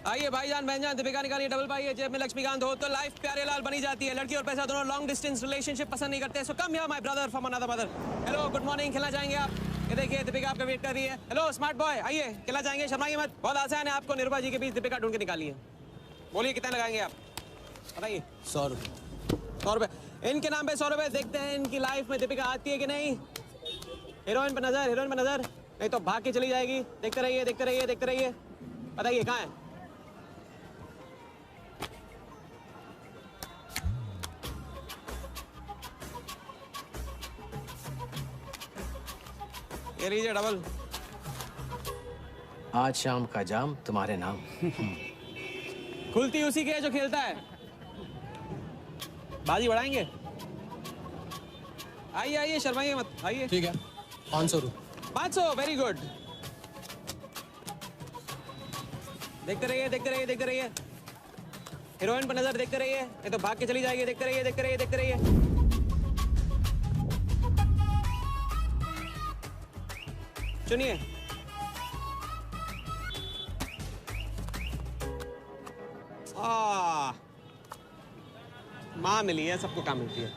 आइए भाईजान बहनजान, दीपिका निकालिए डबल पाइए, जेब में लक्ष्मीकांत हो तो लाइफ प्यारे लाल बनी जाती है। लड़की और पैसा दोनों लॉन्ग डिस्टेंस रिलेशनशिप पसंद नहीं करते। So come here my brother from another mother. Hello good morning, खेलना चाहेंगे आप? ये देखिए दीपिका आपका वेट कर रही है। हेलो स्मार्ट बॉय, आइए खेलना चाहेंगे? शर्माइए मत, बहुत आसान है, आपको निरुपा जी के बीच दीपिका ढूंढ के निकाली है। बोलिए कितना लगाएंगे आप, बताइए। 100 रुपये। 100 रुपये इनके नाम पे 100 रुपये। देखते हैं इनकी लाइफ में दीपिका आती है कि नहीं। हीरोइन पर नजर, हीरोइन पर नजर, नहीं तो भाग के चली जाएगी। देखते रहिए देखते रहिए देखते रहिए, बताइए कहाँ है? ये लीजिए डबल। आज शाम का जाम तुम्हारे नाम। खुलती उसी की है जो खेलता है। बाजी बढ़ाएंगे? आइए आइए, शर्माइए मत, आइए। ठीक है, 500 रुपये। 500, वेरी गुड। देखते रहिए देखते रहिए देखते रहिए, हीरोइन पर नजर, देखते रहिए, नहीं तो भाग के चली जाएगी। देखते रहिए देखते रहिए देखते रहिए। सुनिए, माँ मिली है, सबको काम मिलती है,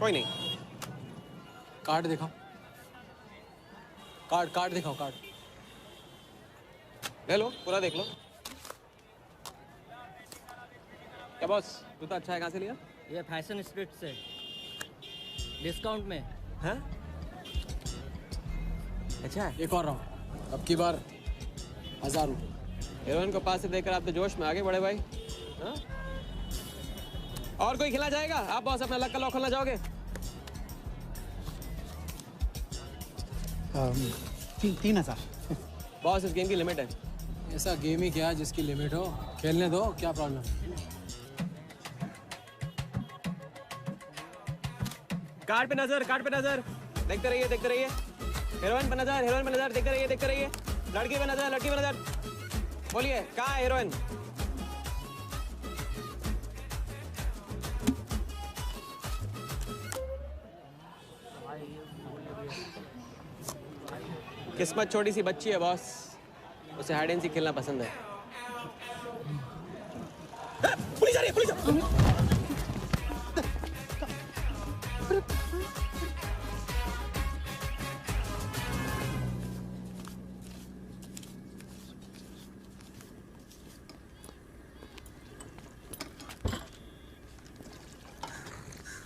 कोई नहीं। कार्ड दिखाओ, कार्ड दिखाओ, कार्ड ले लो, पूरा देख लो। क्या बॉस, जूता अच्छा है, कहाँ से लिया? ये फैशन स्ट्रीट से, डिस्काउंट में है। अच्छा है। एक और राउंड, अब की बार 1000 रुपये। हीरोइन को पास से देखकर आप तो जोश में आगे बड़े भाई। हाँ? और कोई खिला जाएगा? आप बॉस अपना लक का लॉक खोलना चाहोगे? 3000। बॉस इस गेम की लिमिट है। ऐसा गेम ही क्या जिसकी लिमिट हो, खेलने दो, क्या प्रॉब्लम? कार्ड पे नजर, कार्ड पे नजर, देखते रहिए देखते रहिए। हीरोइन पे नजर, हीरोइन पे नजर, देखते रहिए देखते रहिए। लड़की पे नजर, लड़की पे नजर, बोलिए कहाँ है हीरोइन? किस्मत छोटी सी बच्ची है बॉस, उसे हाइड एंड सीक खेलना पसंद है। पुलिस आ रही है, पुलिस!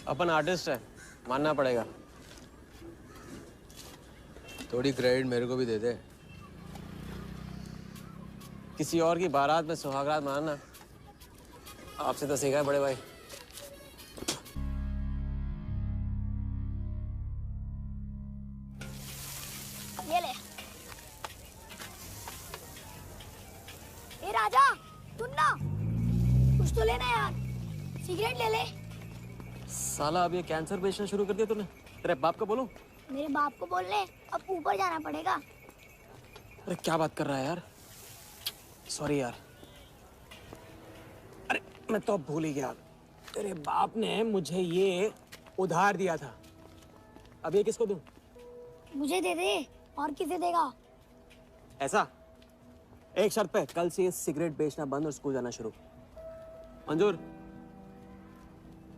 अपन आर्टिस्ट है, मानना पड़ेगा। थोड़ी क्रेडिट मेरे को भी दे दे। किसी और की बारात में सुहागरात मनाना आपसे तो सीखा है बड़े भाई। ये ले। ए राजा, सुन ना, कुछ तो लेना यार, सिगरेट ले ले। साला अब ये कैंसर बेचना शुरू कर दिया तूने। तेरे बाप को बोलूं? मेरे बाप को बोलने अब ऊपर जाना पड़ेगा। अरे क्या बात कर रहा है यार, सॉरी यार। अरे मैं तो अब भूल ही गया, तेरे बाप ने मुझे ये उधार दिया था। अब ये किसको दूं? मुझे दे दे, और किसे देगा? ऐसा एक शर्त पे, कल से ये सिगरेट बेचना बंद और स्कूल जाना शुरू। मंजूर?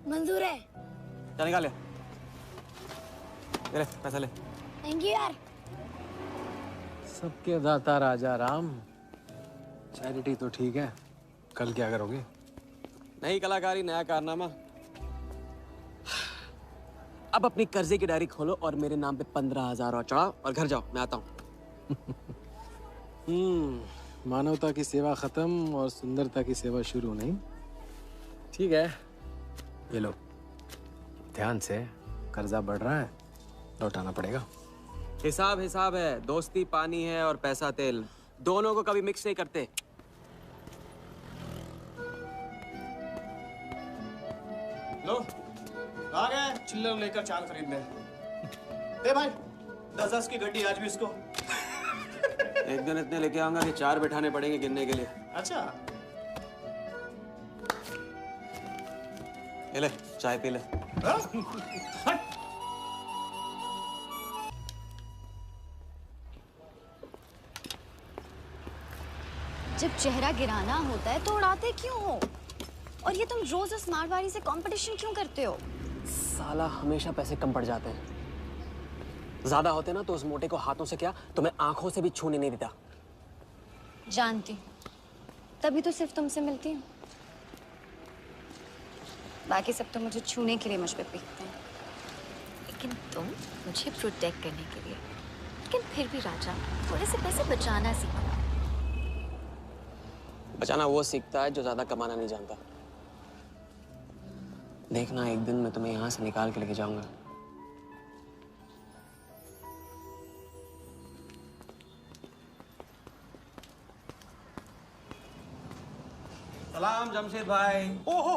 मंजूर है। चल निकाल ले, पैसा ले। थैंक यू यार। सबके दाता राजा राम। चैरिटी तो ठीक है, कल क्या करोगे? नई कलाकारी, नया कारनामा। अब अपनी कर्जे की डायरी खोलो और मेरे नाम पे 15,000 और चढ़ाओ और घर जाओ, मैं आता हूँ। मानवता की सेवा खत्म और सुंदरता की सेवा शुरू नहीं। ठीक है, ये लो, ध्यान से, कर्जा बढ़ रहा है, लौटाना पड़ेगा। हिसाब हिसाब है, दोस्ती पानी है और पैसा तेल। दोनों को कभी मिक्स नहीं करते। लो आ गए चिल्लर लेकर चाल खरीदने। ए भाई 10-10 की गड्डी आज भी इसको। एक दिन इतने लेके आऊंगा कि 4 बैठाने पड़ेंगे गिनने के लिए। अच्छा ये ले चाय पी ले। हाँ? हट। जब चेहरा गिराना होता है तो उड़ाते क्यों हो? और ये तुम रोज उस मारवाड़ी से कंपटीशन क्यों करते हो? साला हमेशा पैसे कम पड़ जाते हैं। ज्यादा होते ना तो उस मोटे को हाथों से क्या तो मैं आंखों से भी छूने नहीं देता। जानती हूँ, तभी तो सिर्फ तुमसे मिलती हूँ। बाकी सब तो मुझे छूने के लिए मुझ पे पीटते हैं, लेकिन तुम मुझे प्रोटेक्ट करने के लिए। लेकिन फिर भी राजा, थोड़े से पैसे बचाना सीखो। बचाना वो सीखता है जो ज्यादा कमाना नहीं जानता। देखना एक दिन मैं तुम्हें यहाँ से निकाल के लेके जाऊंगा। सलाम जमशेद भाई। ओहो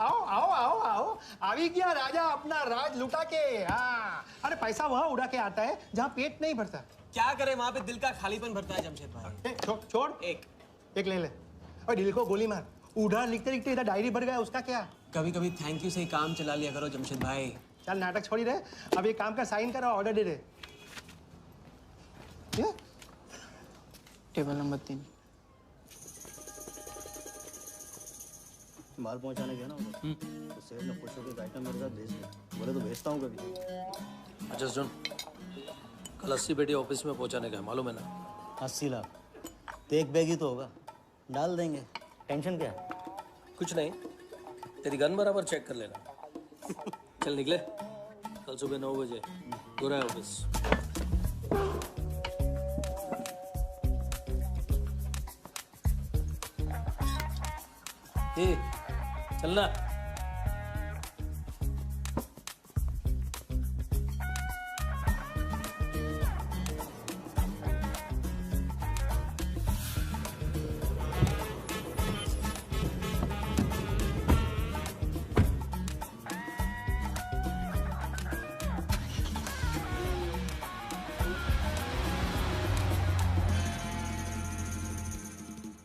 आओ आओ आओ आओ अभी क्या राजा अपना राज लुटा के। हाँ अरे पैसा वहाँ उड़ा के आता है जहाँ पेट नहीं भरता। क्या करे वहाँ पे दिल का खालीपन भरता है जमशेद भाई। छोड़ एक ले और दिल को गोली मार। उधार लिखते लिखते इधर डायरी भर गया, उसका क्या? कभी कभी थैंक यू से ही काम चला लिया करो जमशेद भाई। चल नाटक छोड़ी रहे, अब एक काम का साइन करो, ऑर्डर दे दे। Table number 3। माल पहुंचाने गया ना तो सेठ ने खुश होकर आइटम मेरे साथ भेज दिया। बोले तो भेजता हूँ कभी। अच्छा सुन, कल 80 पेटी ऑफिस में पहुंचाने का है, मालूम है ना? 80 लाख तो एक बैग ही तो होगा, डाल देंगे। टेंशन क्या है? कुछ नहीं, तेरी गन बराबर चेक कर लेना। चल निकले, कल सुबह 9 बजे गोरा ऑफिस। ये चलना।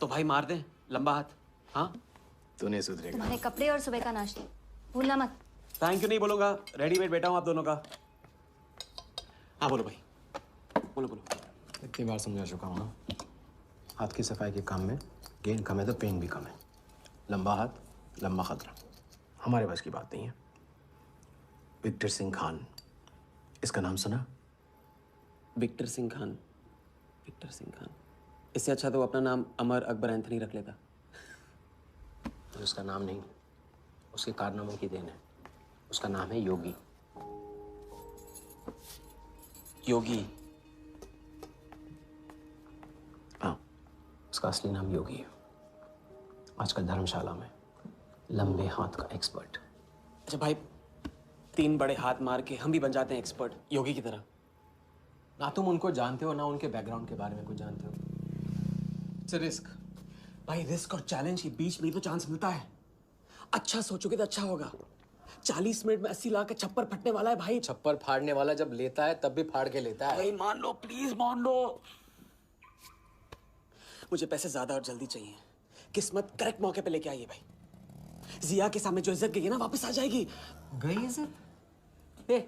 तो भाई मार दे लंबा हाथ। हाँ तू नहीं सुधरेगा। तुम्हारे कपड़े और सुबह का नाश्ता भूलना मत। थैंक यू नहीं बोलूंगा, रेडीमेड बैठा हूँ आप दोनों का। हाँ बोलो भाई, बोलो बोलो। इतनी बार समझा चुका हूँ ना, हाथ की सफाई के काम में गेन कम है तो पेन भी कम है। लंबा हाथ लंबा खतरा, हमारे बस की बात नहीं है। विक्टर सिंह खान, इसका नाम सुना? Victor Singh Khan, Victor Singh Khan. इससे अच्छा तो अपना नाम अमर अकबर एंथनी रख लेता। ये उसका नाम नहीं, उसके कारनामों की देन है। उसका नाम है योगी। योगी? हाँ, उसका असली नाम योगी है। आजकल धर्मशाला में लंबे हाथ का एक्सपर्ट। अच्छा भाई, 3 बड़े हाथ मार के हम भी बन जाते हैं एक्सपर्ट योगी की तरह। ना तुम उनको जानते हो ना उनके बैकग्राउंड के बारे में कुछ जानते हो। It's a risk. भाई रिस्क और चैलेंज के बीच में तो चांस मिलता है। अच्छा सोचोगे तो अच्छा होगा। 40 मिनट में 80 लाख का छप्पर फटने वाला है भाई। छप्पर फाड़ने वाला जब लेता है तब भी फाड़ के लेता है। भाई मान लो, प्लीज मान लो। मुझे पैसे ज्यादा और जल्दी चाहिए। किस्मत करेक्ट मौके पे लेके आइए भाई। जिया के सामने जो इज्जत गई है ना, वापस आ जाएगी। गई इज्जत? ए,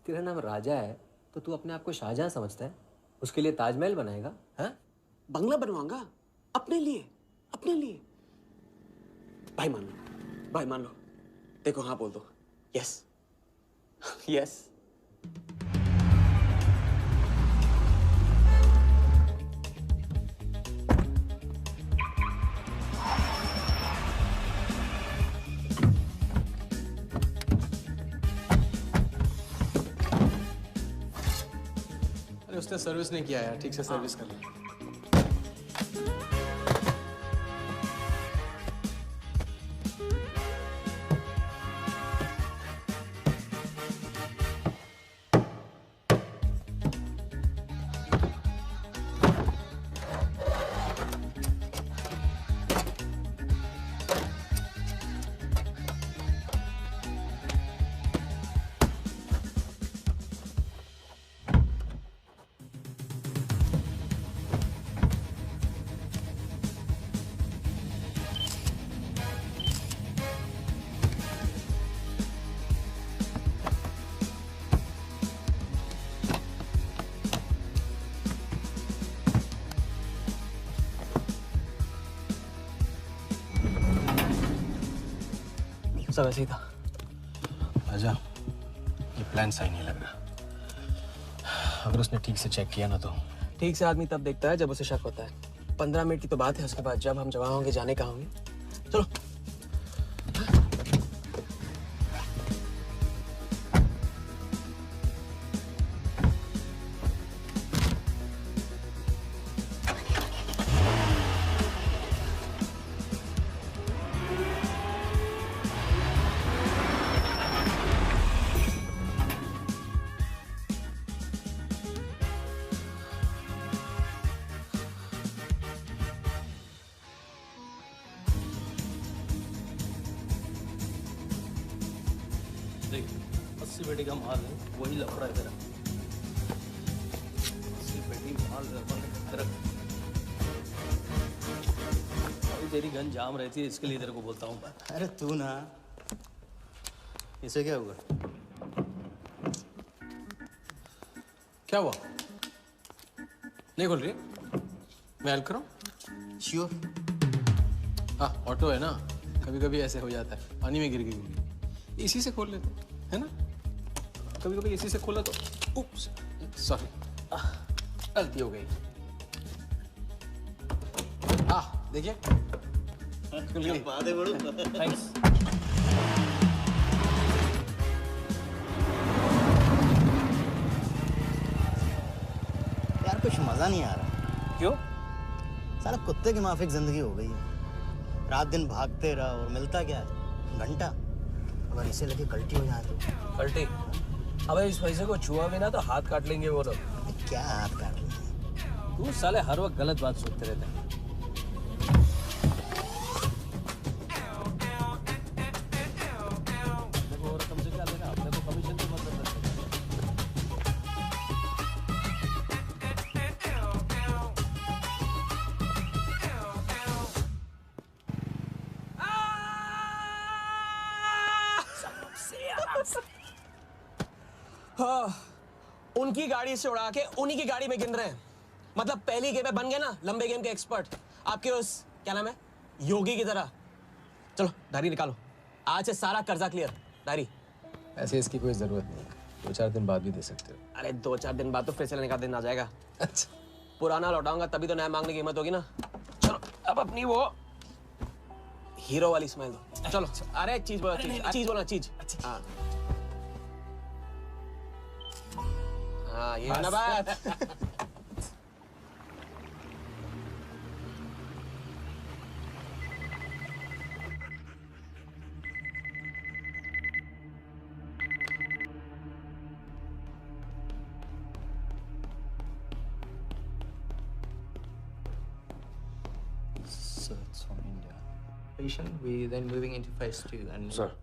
तेरा नाम राजा है तो तू अपने आप को शाहजहां समझता है? उसके लिए ताजमहल बनाएगा? हाँ? बंगला बनवाऊंगा अपने लिए, अपने लिए। भाई मान लो, भाई मान लो। देखो हाँ बोल दो। Yes yes. अरे उसने सर्विस नहीं किया यार, ठीक से सर्विस कर ली। सब ऐसे ही था। राजा, ये प्लान सही नहीं लग रहा। अगर उसने ठीक से चेक किया ना तो। ठीक से आदमी तब देखता है जब उसे शक होता है। 15 मिनट की तो बात है, उसके बाद जब हम जवान होंगे जाने कहाँ होंगे। चलो। देख 80 पेटी का माल है, वही लफड़ा है तेरा। 80 पेटी माल तेरा। अभी तेरी गन जाम रहती है, इसके लिए तेरे को बोलता हूँ। अरे तू ना, इसे क्या हुआ? क्या हुआ? नहीं खोल रही? मैं हेल्प करूं? श्योर। हाँ, ऑटो है ना, कभी कभी ऐसे हो जाता है, पानी में गिर गई होगी। इसी से खोल लेते है ना? कभी कभी इसी से खोला तो उप्स, सॉरी, गलती हो गई। देखिए बात है बड़ू। थैंक्स। यार कुछ मजा नहीं आ रहा। क्यों? साला कुत्ते की माफिक जिंदगी हो गई है। रात दिन भागते रहो और मिलता क्या है? घंटा। अगर इसे लेके कल्टी हो जाए तो? पलटी? अबे इस पैसे को छुआ भी ना तो हाथ काट लेंगे वो लोग। क्या हाथ काट रहे हैं? तू साले हर वक्त गलत बात सोचते रहते हैं। देखो और तुमसे क्या लेना, अपने को कमीशन तो मतलब है। हाँ, उनकी गाड़ी से उड़ा के उन्हीं की गाड़ी में गिन रहे हैं। मतलब पहली गेम में बन गए ना लंबे गेम के एक्सपर्ट। आपके उस क्या नाम है, योगी की तरह। चलो डायरी निकालो, आज से सारा कर्जा क्लियर। डायरी। ऐसे इसकी कोई जरूरत नहीं, 2-4 दिन बाद भी दे सकते हो। अरे 2-4 दिन बाद तो फिर लेने का दिन आ जाएगा। अच्छा, पुराना लौटाऊंगा तभी तो नया मांगने की हिम्मत होगी ना। चलो अब अपनी वो हीरो वाली स्माइल दो। चलो। अरे चीज बोला, चीज बोला, चीज। हाँ हाँ, ये है ना बात। So it's from India. We then moving into phase 2 and sir,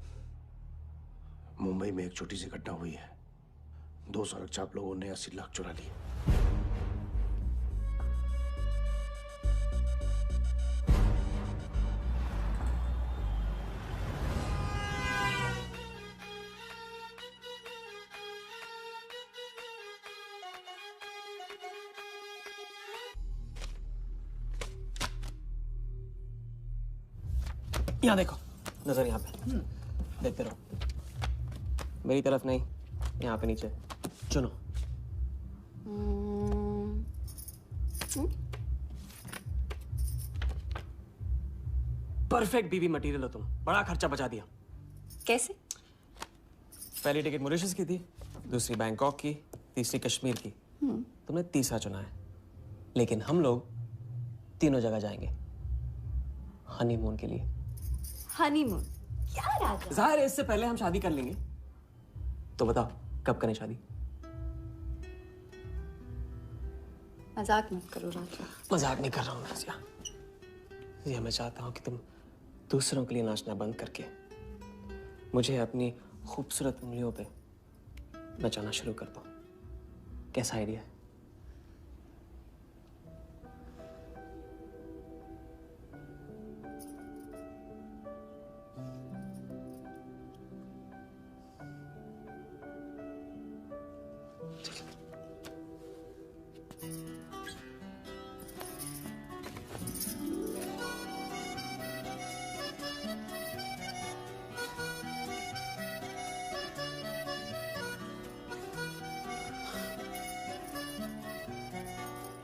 Mumbai में एक छोटी सी घटना हुई है। 2 सड़क चाप लोगों ने 80 लाख चुरा लिए। यहाँ देखो, नजर यहाँ पे। देखते रहो, मेरी तरफ नहीं, यहाँ पे नीचे। चुनो। परफेक्ट बीवी मटेरियल हो तुम, बड़ा खर्चा बचा दिया। कैसे? पहली टिकट मॉरिशस की थी, दूसरी बैंकॉक की, तीसरी कश्मीर की। तुमने तीसरा चुना है, लेकिन हम लोग तीनों जगह जाएंगे हनीमून के लिए। हनीमून? क्या राजा? जाहिर है इससे पहले हम शादी कर लेंगे। तो बताओ कब करें शादी? मजाक मत करो राजा। मजाक नहीं कर रहा हूँ नाज़िया। ये मैं चाहता हूँ कि तुम दूसरों के लिए नाचना बंद करके मुझे अपनी खूबसूरत उंगलियों पे नचाना शुरू कर दो। कैसा आइडिया है?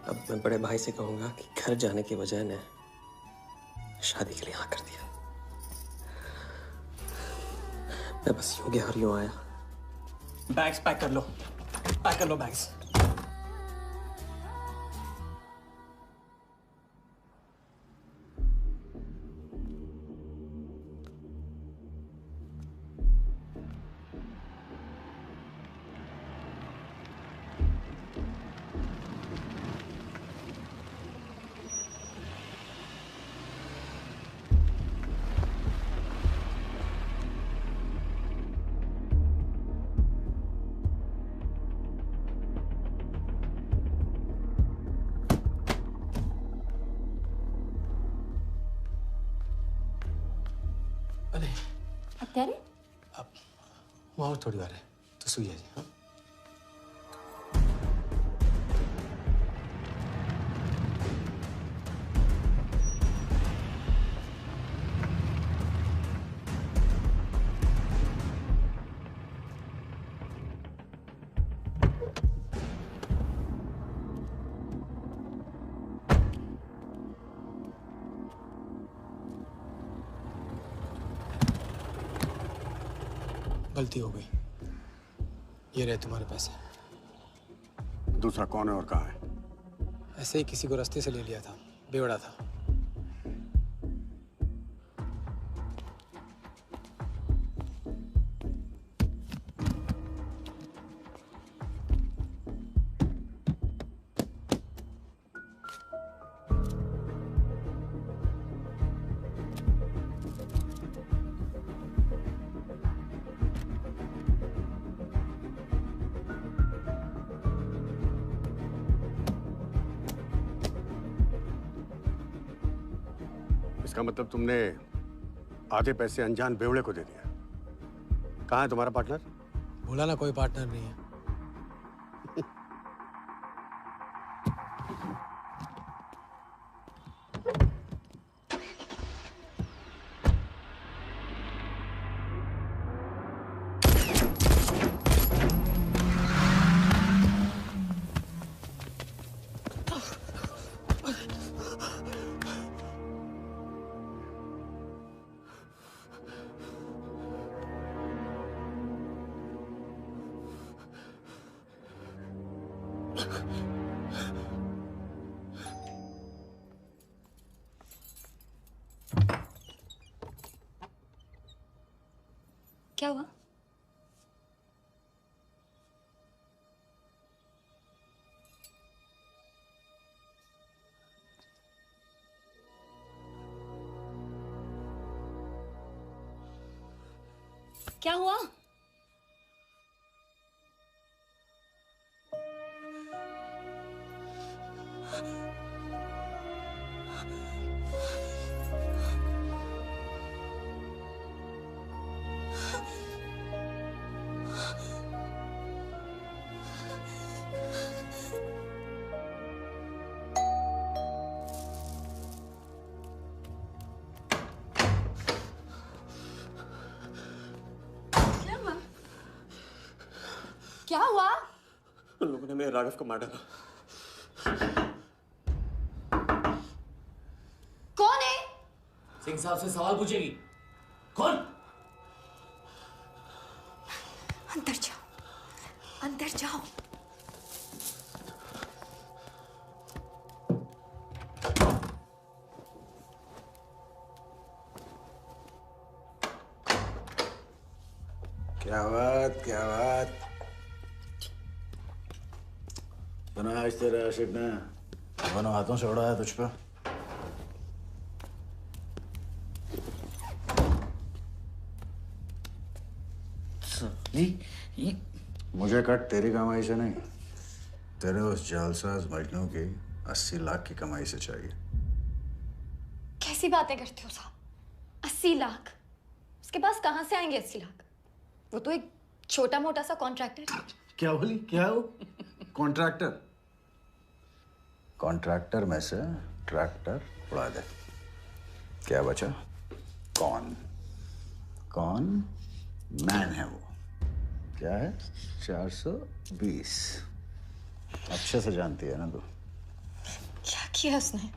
अब मैं बड़े भाई से कहूंगा कि घर जाने के बजाय ने शादी के लिए हाँ कर दिया। मैं बस यूं गया और यूं आया। बैग्स पैक कर लो, पैक कर लो बैग्स। અત્યારે वो और थोड़ी बार है तो सुई है जी। हाँ गलती हो गई। ये रहे तुम्हारे पैसे। दूसरा कौन है और कहाँ है? ऐसे ही किसी को रास्ते से ले लिया था, बेवड़ा था। इसका मतलब तुमने आधे पैसे अनजान बेवड़े को दे दिया। कहाँ है तुम्हारा पार्टनर? बोला ना कोई पार्टनर नहीं है। क्या हुआ? क्या हुआ? क्या हुआ? उन लोगों ने मेरे राघव को मार डाला। कौन है? सिंह साहब से सवाल पूछेगी। कौन? अंदर जाओ, अंदर जाओ। क्या बात, क्या बात। बना आज तेरे आशिक ने दोनों हाथों से उड़ाया तुझ पे। मुझे कट तेरी कमाई से नहीं, तेरे उस जालसाज मजनू की 80 लाख की कमाई से चाहिए। कैसी बातें करते हो साहब? 80 लाख? उसके पास कहां से आएंगे 80 लाख? वो तो एक छोटा मोटा सा कॉन्ट्रैक्टर है। क्या बोली? क्या हो? कॉन्ट्रैक्टर? कॉन्ट्रैक्टर में से ट्रैक्टर उड़ा दे। क्या बचा? कौन? कौन मैन है वो? क्या है? 420। अच्छे से जानती है ना तू? किया उसने?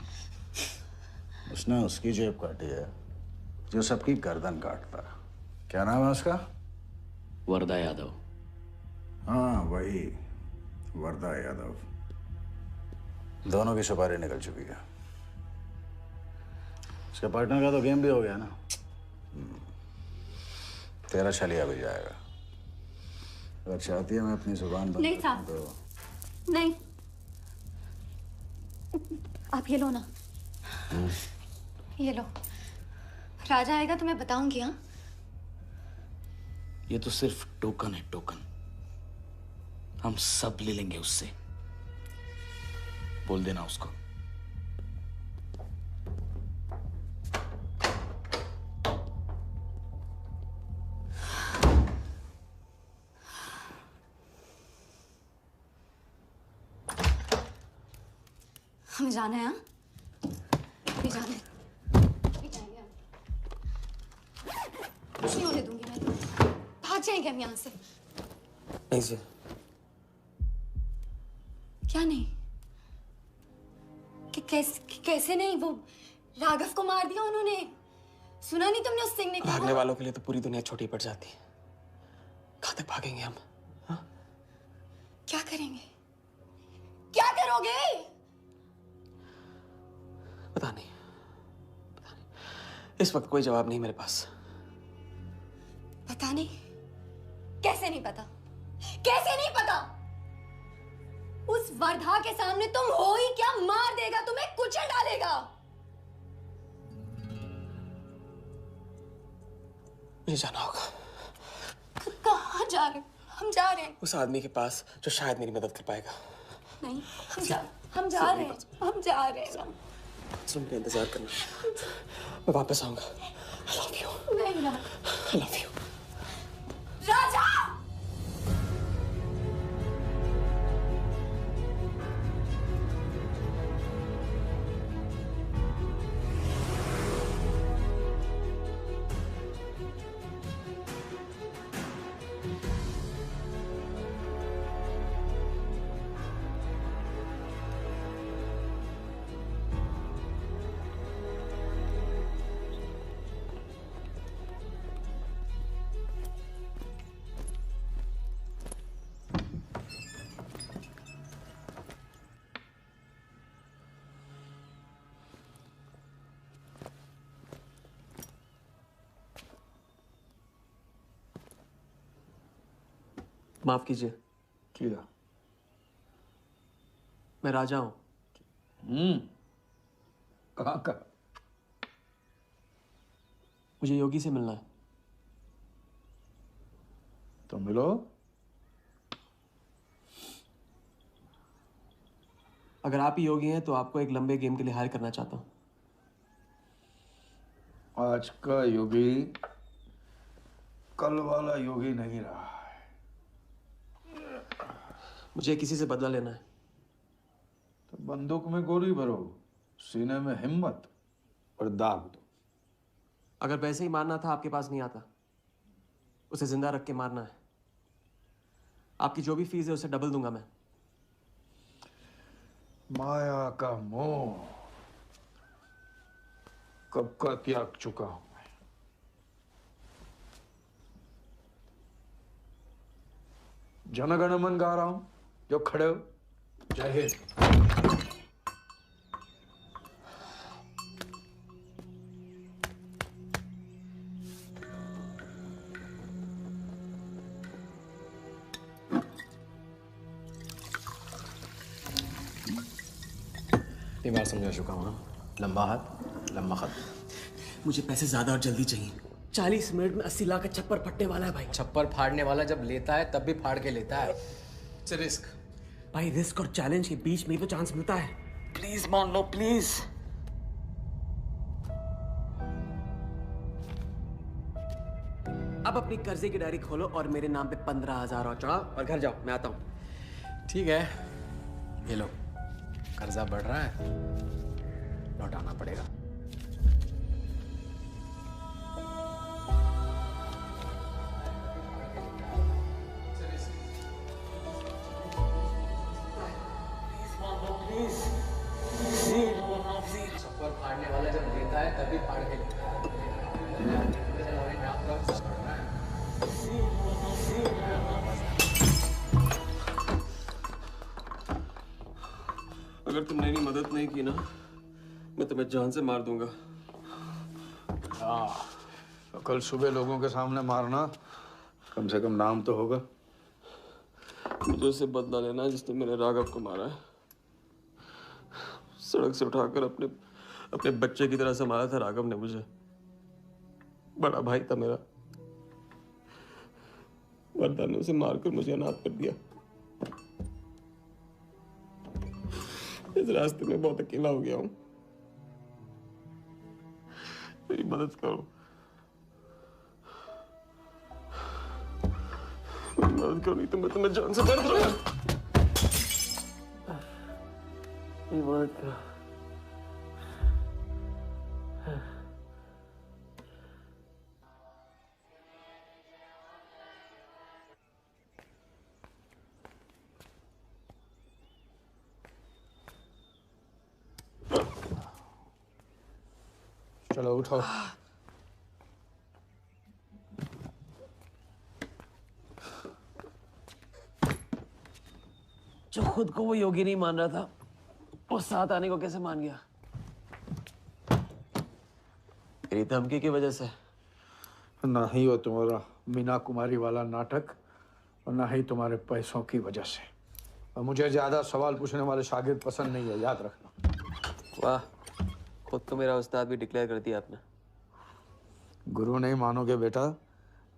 उसने उसकी जेब काटी है जो सबकी गर्दन काटता है। क्या नाम है उसका? वरदा यादव। हाँ वही, वरदा यादव। दोनों की सुपारी निकल चुकी है। उसके पार्टनर का तो गेम भी हो गया ना। तेरा छलिया भी जाएगा। अगर चाहती है मैं अपनी जुबान बंद नहीं करूं साहब, नहीं। आप ये लो ना, ये लो। राजा आएगा तो मैं बताऊंगी। हाँ, ये तो सिर्फ टोकन है, टोकन। हम सब ले लेंगे उससे। बोल देना उसको। हमें जाना है। हाँ, नहीं जाना है। नहीं जाएंगे हम। कुछ नहीं होने दूंगी मैं। भाग जाएंगे हम यहाँ से। नहीं सर। क्या नहीं? कैसे नहीं? वो राघव को मार दिया उन्होंने। सुना नहीं तुमने उस सिंह ने? भागने वालों के लिए तो पूरी दुनिया छोटी पड़ जाती है। कहाँ तक भागेंगे हम? हाँ? क्या करेंगे? क्या करोगे? पता नहीं। इस वक्त कोई जवाब नहीं मेरे पास। पता नहीं? कैसे नहीं पता? कैसे नहीं पता? उस वर्धा के सामने तुम हो ही क्या? मार देगा तुम्हें, कुचल डालेगा। मुझे जाना होगा। कहाँ जा रहे? हम जा रहे हैं उस आदमी के पास जो शायद मेरी मदद कर पाएगा। नहीं, हम जा रहे हैं। हम जा रहे हैं। सुन, मेरा इंतजार करना। मैं वापस आऊंगा। I love you. नहीं ना। I love you. राजा! माफ कीजिए। किया। मैं राजा हूं। कहाँ का? मुझे योगी से मिलना है। तो मिलो। अगर आप ही योगी हैं तो आपको एक लंबे गेम के लिए हायर करना चाहता हूं। आज का योगी कल वाला योगी नहीं रहा है। मुझे किसी से बदला लेना है। तो बंदूक में गोली भरो, सीने में हिम्मत और दाग दो। अगर वैसे ही मारना था आपके पास नहीं आता। उसे जिंदा रख के मारना है। आपकी जो भी फीस है उसे डबल दूंगा मैं। माया का मोह कब का त्याग चुका हूं मैं। जनगण मन गा रहा हूं, जो खड़े हो। जय हिंद। इतनी बार समझा चुका हूं ना। लंबा हाथ लंबा खत। मुझे पैसे ज्यादा और जल्दी चाहिए। 40 मिनट में 80 लाख का छप्पर फटने वाला है भाई। छप्पर फाड़ने वाला जब लेता है तब भी फाड़ के लेता है। इट्स रिस्क भाई। रिस्क और चैलेंज के बीच में ही तो चांस मिलता है। प्लीज मान लो, प्लीज। अब अपनी कर्जे की डायरी खोलो और मेरे नाम पे 15,000 और चढ़ाओ और घर जाओ। मैं आता हूं। ठीक है, ये लो। कर्जा बढ़ रहा है, लौटाना पड़ेगा। Please. है तभी फाड़ के अगर तुमने मेरी मदद नहीं की ना, मैं तुम्हें जान से मार दूंगा। हाँ, तो कल सुबह लोगों के सामने मारना, कम से कम नाम तो होगा। मुझे उससे बदला लेना जिसने मेरे राघव को मारा है। सड़क से उठाकर अपने बच्चे की तरह संभाला था राघव ने मुझे। बड़ा भाई था मेरा। वरदान ने उसे मारकर मुझे अनाथ कर दिया। इस रास्ते में बहुत अकेला हो गया हूं। मेरी मदद करो, मेरी मदद करो, नहीं तो मैं तुम्हें जान से मार दूंगा। मेरी मदद करो। चलो उठो। जो खुद को वो योगी नहीं मान रहा था, वो साथ आने को कैसे मान गया? तेरी धमकी की वजह से। ना ही वो तुम्हारा मीना कुमारी वाला नाटक और ना ही तुम्हारे पैसों की वजह से। और मुझे ज्यादा सवाल पूछने वाले शागिर्द पसंद नहीं है, याद रखना। वाह, खुद तो मेरा उस्ताद भी डिक्लेयर कर दिया आपने। गुरु नहीं मानोगे बेटा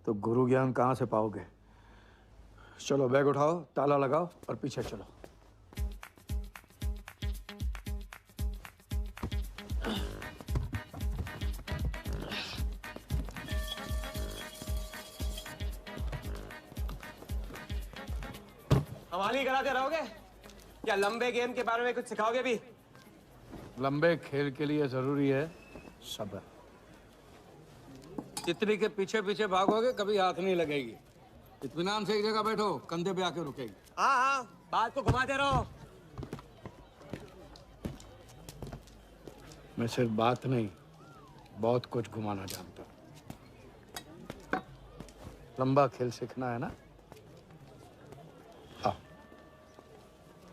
तो गुरु ज्ञान कहाँ से पाओगे? चलो बैग उठाओ, ताला लगाओ और पीछे चलो। हमारी कराते रहोगे या लंबे गेम के बारे में कुछ सिखाओगे भी? लंबे खेल के लिए जरूरी है सब्र। तितली के पीछे पीछे भागोगे कभी हाथ नहीं लगेगी। इत्मीनान से एक जगह बैठो, कंधे पे आके रुकेगी। हाँ हाँ, बात को घुमाते रहो। मैं सिर्फ बात नहीं, बहुत कुछ घुमाना जानता हूँ। लंबा खेल सीखना है ना? आओ।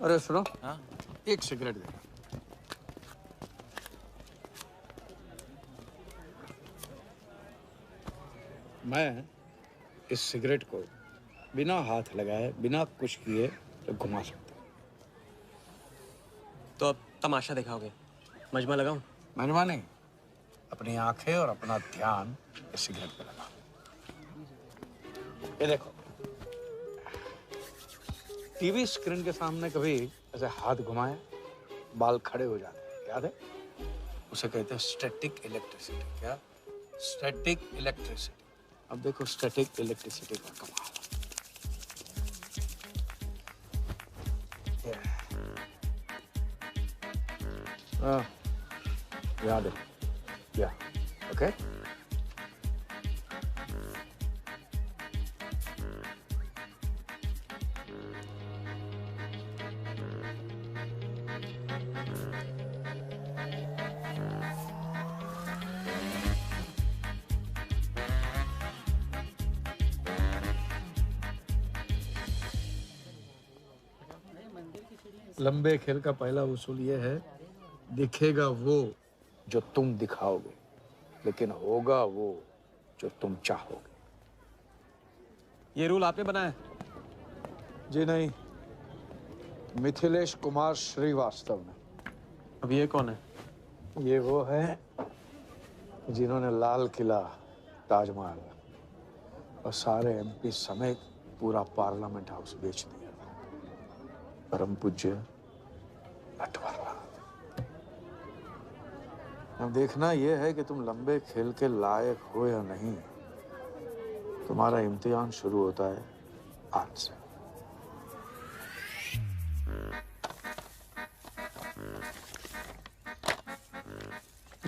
अरे सुनो, हाँ? एक सिगरेट दे। मैं इस सिगरेट को बिना हाथ लगाए, बिना कुछ किए तो घुमा सकता हूँ। तो अब तमाशा दिखाओगे? मजमा लगाऊं? मजमा नहीं, अपनी आंखें और अपना ध्यान इस सिगरेट पे लगाओ। ये देखो, टीवी स्क्रीन के सामने कभी ऐसे हाथ घुमाए बाल खड़े हो जाते हैं, याद है? उसे कहते हैं स्टैटिक इलेक्ट्रिसिटी। क्या? Static electricity. अब देखो स्टैटिक इलेक्ट्रिसिटी का कमाल। याद है? या ओके। लंबे खेल का पहला उसूल यह है, दिखेगा वो जो तुम दिखाओगे, लेकिन होगा वो जो तुम चाहोगे। ये रूल आपने बनाया? जी नहीं, मिथिलेश कुमार श्रीवास्तव ने। अब ये कौन है? ये वो है जिन्होंने लाल किला, ताजमहल और सारे एमपी समेत पूरा पार्लियामेंट हाउस बेच दिया। परम पूज्य नटवरलाल। अब देखना यह है कि तुम लंबे खेल के लायक हो या नहीं। तुम्हारा इम्तिहान शुरू होता है आज से।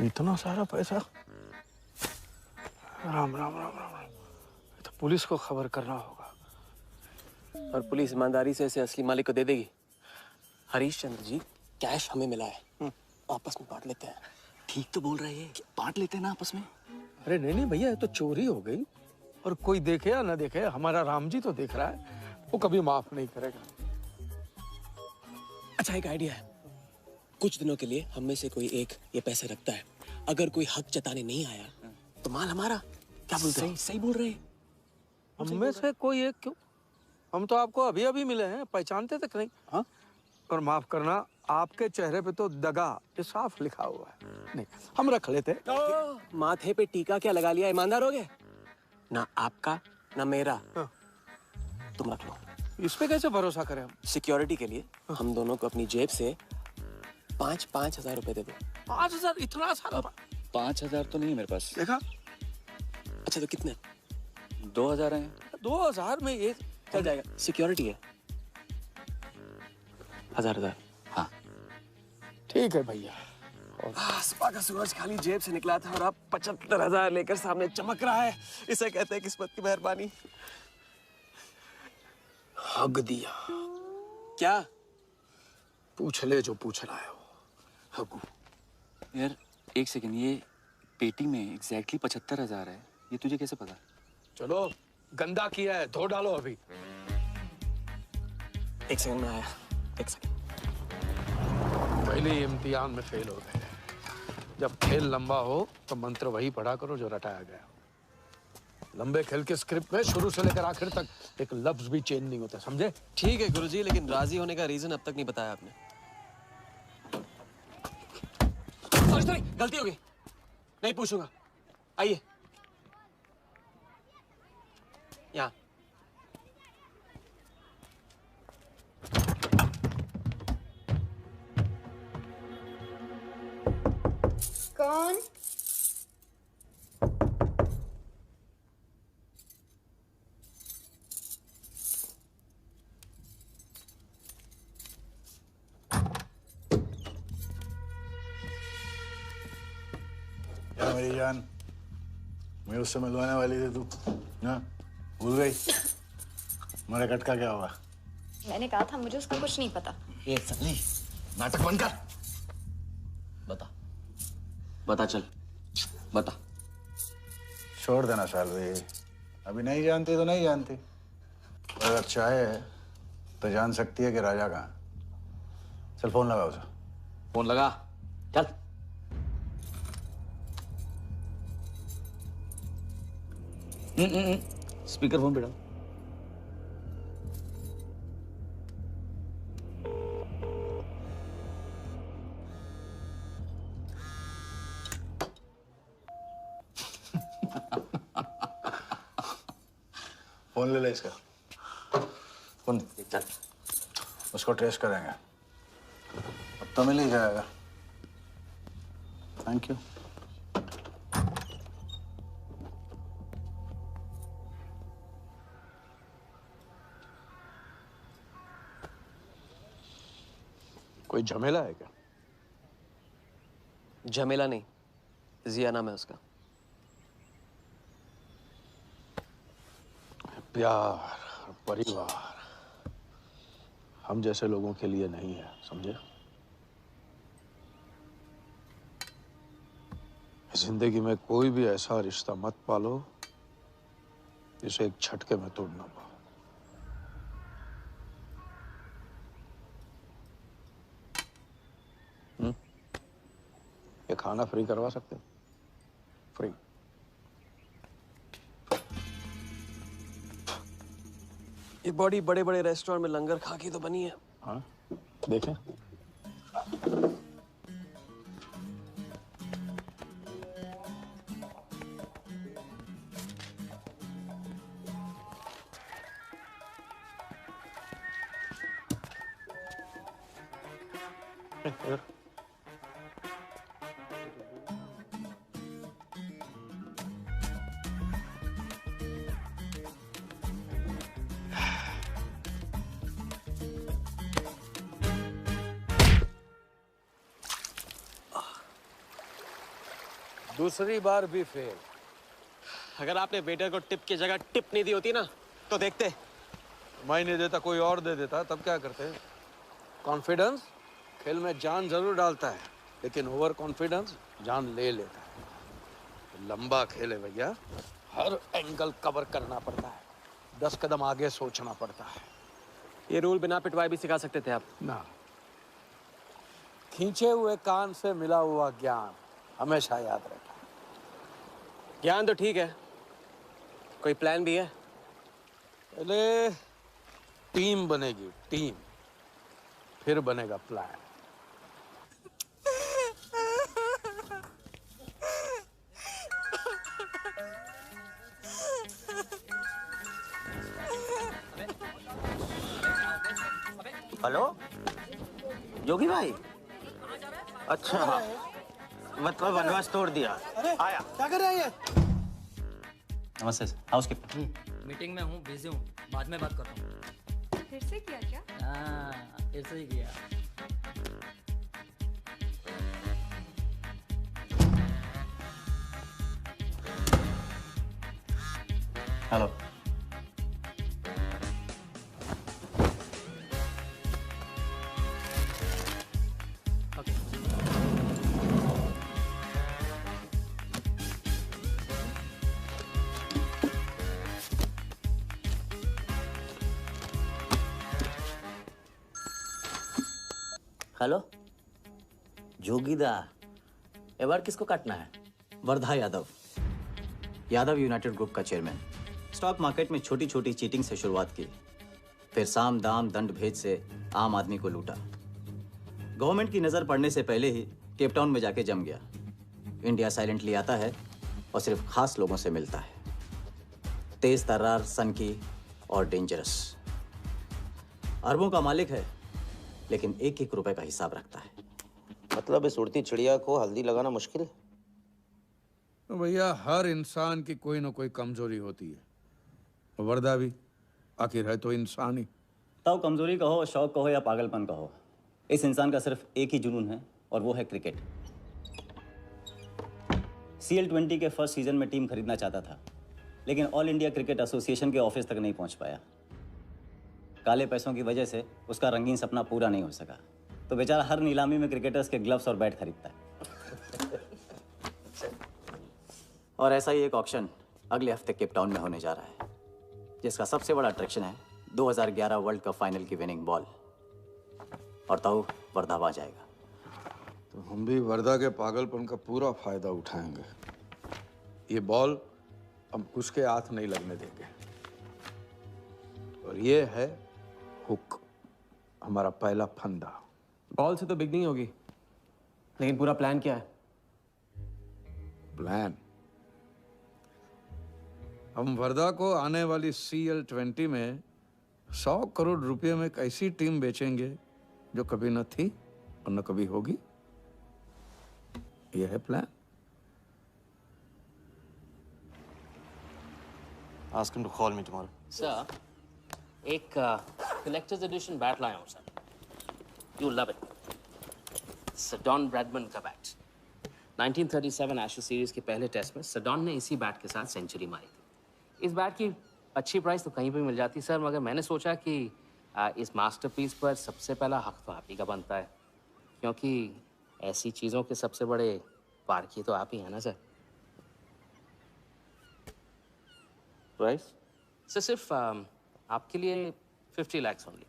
इतना सारा पैसा? राम राम राम राम राम। तो पुलिस को खबर करना होगा। और पुलिस ईमानदारी से इसे असली मालिक को दे देगी। हरीश चंद्र जी, कैश हमें मिला है, आपस में बांट लेते हैं। ठीक तो बोल रहे हैं, बांट लेते हैं ना आपस में। अरे नहीं नहीं भैया, ये तो चोरी हो गई, और कोई देखे या ना देखे, हमारा राम जी तो देख रहा है, वो कभी माफ नहीं करेगा। अच्छा, एक आइडिया है। कुछ दिनों के लिए हम में से कोई एक ये पैसे रखता है, अगर कोई हक जताने नहीं आया तो माल हमारा। क्या बोलते हैं? सही बोल रहे हैं। हम में से कोई एक क्यों, हम तो आपको अभी अभी मिले हैं, पहचानते तक नहीं। हाँ, और माफ करना, आपके चेहरे पे तो दगा ये साफ लिखा हुआ है। नहीं, हम रख लेते। माथे पे टीका क्या लगा लिया, ईमानदार हो गए ना? आपका ना मेरा। तुम रख लो। इस पे कैसे भरोसा करें हम? सिक्योरिटी के लिए हम दोनों को अपनी जेब से 5-5 हजार रुपए दे दो। 5,000? इतना सारा? 5,000 तो नहीं है मेरे पास। देखा? अच्छा, तो कितने? 2,000 हैं। 2,000 में ये चल जाएगा। सिक्योरिटी है 1,000। हाँ ठीक है भैया। सुबह का सूरज खाली जेब से निकला था और अब 75,000 लेकर सामने चमक रहा है। इसे कहते हैं किस्मत की मेहरबानी। हग दिया। क्या? पूछ ले जो पूछना है वो। हगू। यार एक सेकंड, ये पेटी में एग्जैक्टली 75,000 है, ये तुझे कैसे पता? चलो, गंदा किया है, धो डालो अभी। एक सेकंड में आया। एक सेकंड। पहले ही इम्तिहान में फेल हो गए। जब खेल लंबा हो तो मंत्र वही पढ़ा करो जो रटाया गया। लंबे खेल के स्क्रिप्ट में शुरू से लेकर आखिर तक एक लफ्ज भी चेंज नहीं होता, समझे? ठीक है गुरुजी, लेकिन राजी होने का रीजन अब तक नहीं बताया आपने। सॉरी, गलती हो गई, नहीं पूछूंगा। आइए यहाँ। कौन? क्या मेरी जान, मैं उससे मिलवाने वाली थी, तू ना भूल गई? मेरा कट का क्या हुआ? मैंने कहा था मुझे उसका कुछ नहीं पता। ये सन्नी, नाटक बंद कर। बता, बता चल, बता। छोड़ देना सालवी, अभी नहीं जानती तो नहीं जानती, अगर चाहे तो जान सकती है कि राजा कहाँ। चल फोन लगा उसे। फोन लगा, चल। स्पीकर फोन पे डाल। फोन ले ले इसका, फोन चल। उसको ट्रेस करेंगे, अब तो मिल ही जाएगा। Thank you. कोई झमेला है क्या? झमेला नहीं, जिया नाम है उसका। प्यार, परिवार हम जैसे लोगों के लिए नहीं है, समझे? जिंदगी में कोई भी ऐसा रिश्ता मत पालो जिसे एक झटके में तोड़ ना पाओ। ये खाना फ्री करवा सकते हो? फ्री। ये बॉडी बड़े बड़े रेस्टोरेंट में लंगर खा के तो बनी है। हाँ, देखें। दूसरी बार भी फेल। अगर आपने वेटर को टिप की जगह टिप नहीं दी होती ना तो देखते। मैं नहीं देता, कोई और दे देता, तब क्या करते? कॉन्फिडेंस खेल में जान जरूर डालता है, लेकिन ओवर कॉन्फिडेंस जान ले लेता है। लंबा खेल है भैया, हर एंगल कवर करना पड़ता है, 10 कदम आगे सोचना पड़ता है। ये रूल बिना पिटवाए भी सिखा सकते थे आप ना। खींचे हुए कान से मिला हुआ ज्ञान हमेशा याद रहता है। ज्ञान तो ठीक है, कोई प्लान भी है? पहले टीम बनेगी, टीम, फिर बनेगा प्लान। हेलो जोगी भाई, अच्छा मतलब वनवास तोड़ दिया। आया क्या कर रहे हैं? नमस्ते सर, हाउसकीपर। मीटिंग में हूँ, बिजी हूँ, बाद में बात करता हूँ। फिर से किया क्या? हाँ, फिर से ही किया। हेलो। हेलो जोगीदा, ए बार किसको काटना है? वर्धा यादव, यादव यूनाइटेड ग्रुप का चेयरमैन। स्टॉक मार्केट में छोटी छोटी चीटिंग से शुरुआत की, फिर साम दाम दंड भेद से आम आदमी को लूटा। गवर्नमेंट की नज़र पड़ने से पहले ही केप टाउन में जाके जम गया। इंडिया साइलेंटली आता है और सिर्फ खास लोगों से मिलता है। तेज तर्रार, सनकी और डेंजरस। अरबों का मालिक है, लेकिन एक एक रुपए का हिसाब रखता है। मतलब इस उड़ती चिड़िया को हल्दी लगाना मुश्किल है? तो भैया हर इंसान की कोई ना कोई कमजोरी होती है। वर्दा भी आखिर है तो इंसान ही। ताऊ कमजोरी कहो, शौक कहो या पागलपन कहो, इस इंसान का सिर्फ एक ही जुनून है और वो है क्रिकेट। CL20 के फर्स्ट सीजन में टीम खरीदना चाहता था, लेकिन ऑल इंडिया क्रिकेट एसोसिएशन के ऑफिस तक नहीं पहुंच पाया। काले पैसों की वजह से उसका रंगीन सपना पूरा नहीं हो सका, तो बेचारा हर नीलामी में क्रिकेटर्स के ग्लव्स और बैट खरीदता है। और ऐसा ही एक ऑक्शन अगले हफ्ते केप टाउन में होने जा रहा है, जिसका सबसे बड़ा अट्रैक्शन है 2011 वर्ल्ड कप फाइनल की विनिंग बॉल। और ताऊ वर्धा आ जाएगा। तो हम भी वर्दा के पागलपन का पूरा फायदा उठाएंगे। ये बॉल हम उसके हाथ नहीं लगने देंगे। और ये है हुक, हमारा पहला फंदा। बॉल से तो बिग नहीं होगी, लेकिन पूरा प्लान क्या है? प्लान, हम वर्दा को आने वाली CL20 में 100 करोड़ रुपए में एक ऐसी टीम बेचेंगे जो कभी न थी और न कभी होगी। यह है plan. Ask him to call me tomorrow. Sir, एक कलेक्टर्स एडिशन बैट लाया हूँ sir. You love it. Sir Don Bradman का बैट। 1937 एशेज सीरीज के पहले टेस्ट में सडॉन ने इसी बैट के साथ सेंचुरी मारी थी। इस बैट की अच्छी प्राइस तो कहीं भी मिल जाती सर, मगर मैंने सोचा कि इस मास्टरपीस पर सबसे पहला हक तो आप ही का बनता है, क्योंकि ऐसी चीज़ों के सबसे बड़े पारखी तो आप ही हैं ना सर। प्राइस सर सिर्फ आपके लिए 50 lakhs only.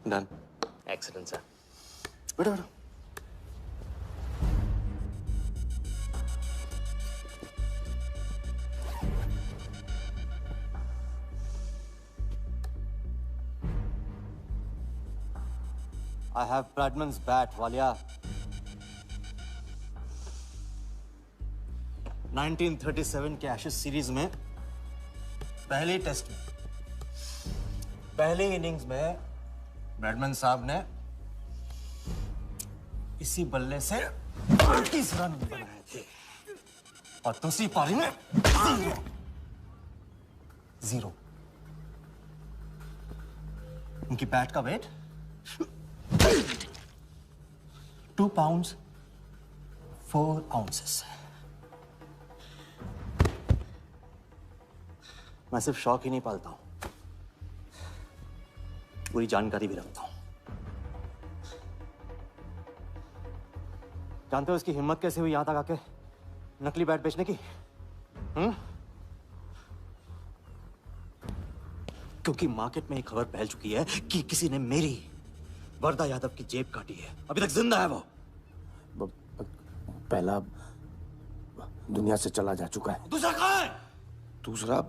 Done. Excellent sir. बैठो बैठो। I have Bradman's bat, Walia. 1937 के एशेज सीरीज में पहले टेस्ट में पहले इनिंग्स में ब्रैडमन साहब ने इसी बल्ले से 30 रन बनाए थे और दूसरी पारी में 0। उनकी बैट का वेट 2 pounds 4 ounces। मैं सिर्फ शौक ही नहीं पालता हूं, पूरी जानकारी भी रखता हूं। जानते हो इसकी हिम्मत कैसे हुई यहां तक आके नकली बैट बेचने की? क्योंकि मार्केट में एक खबर फैल चुकी है कि किसी ने मेरी वर्दा यादव की जेब काटी है। अभी तक जिंदा है वो। पहला दुनिया से चला जा चुका है, दूसरा कहाँ है? दूसरा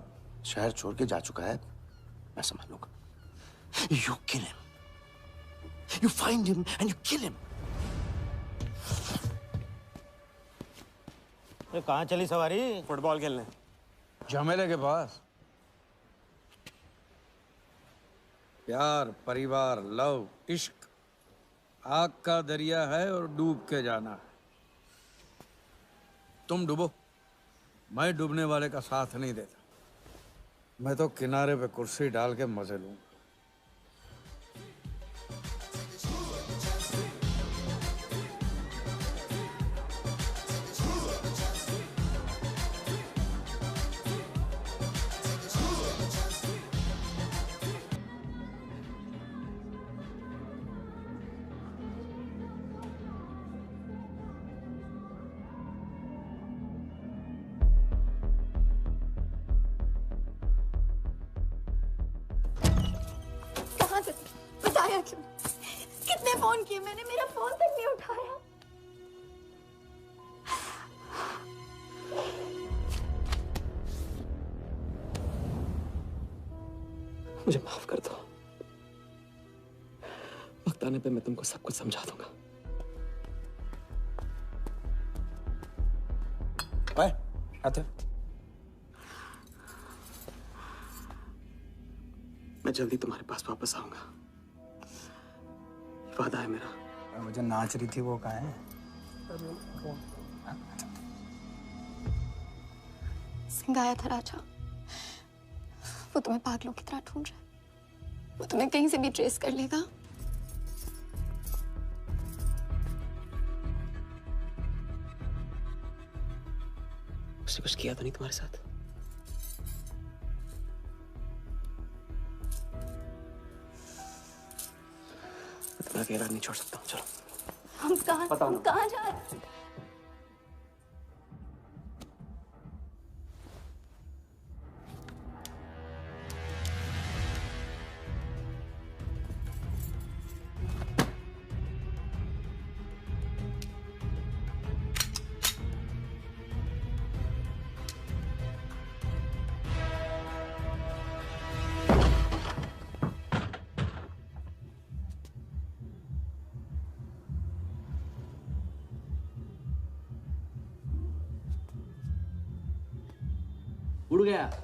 शहर छोड़ के जा चुका है, मैं समझ लूंगा। You kill him. You find him and you kill him. अरे कहाँ चली सवारी? फुटबॉल खेलने। झमेले के पास। प्यार, परिवार, लव, इश्क आग का दरिया है और डूब के जाना है। तुम डूबो, मैं डूबने वाले का साथ नहीं देता। मैं तो किनारे पे कुर्सी डाल के मजे लूंगा। बताया क्यों? कितने फोन किए मैंने, मेरा फोन तक नहीं उठाया। मुझे माफ कर दो। वक्त आने पे मैं तुमको सब कुछ समझा दूंगा। आते मैं जल्दी तुम्हारे पास वापस आऊंगा, वादा है मेरा। मुझे नाच रही थी वो कहाँ है? सिंह आया था राजा, वो तुम्हें पागलों की तरह ढूंढ रहा है। वो तुम्हें कहीं से भी ट्रेस कर लेगा। उसने कुछ किया तो नहीं तुम्हारे साथ? मैं तुम्हारा अकेला नहीं छोड़ सकता हूँ। चलो हम कहाँ जा रहे हैं?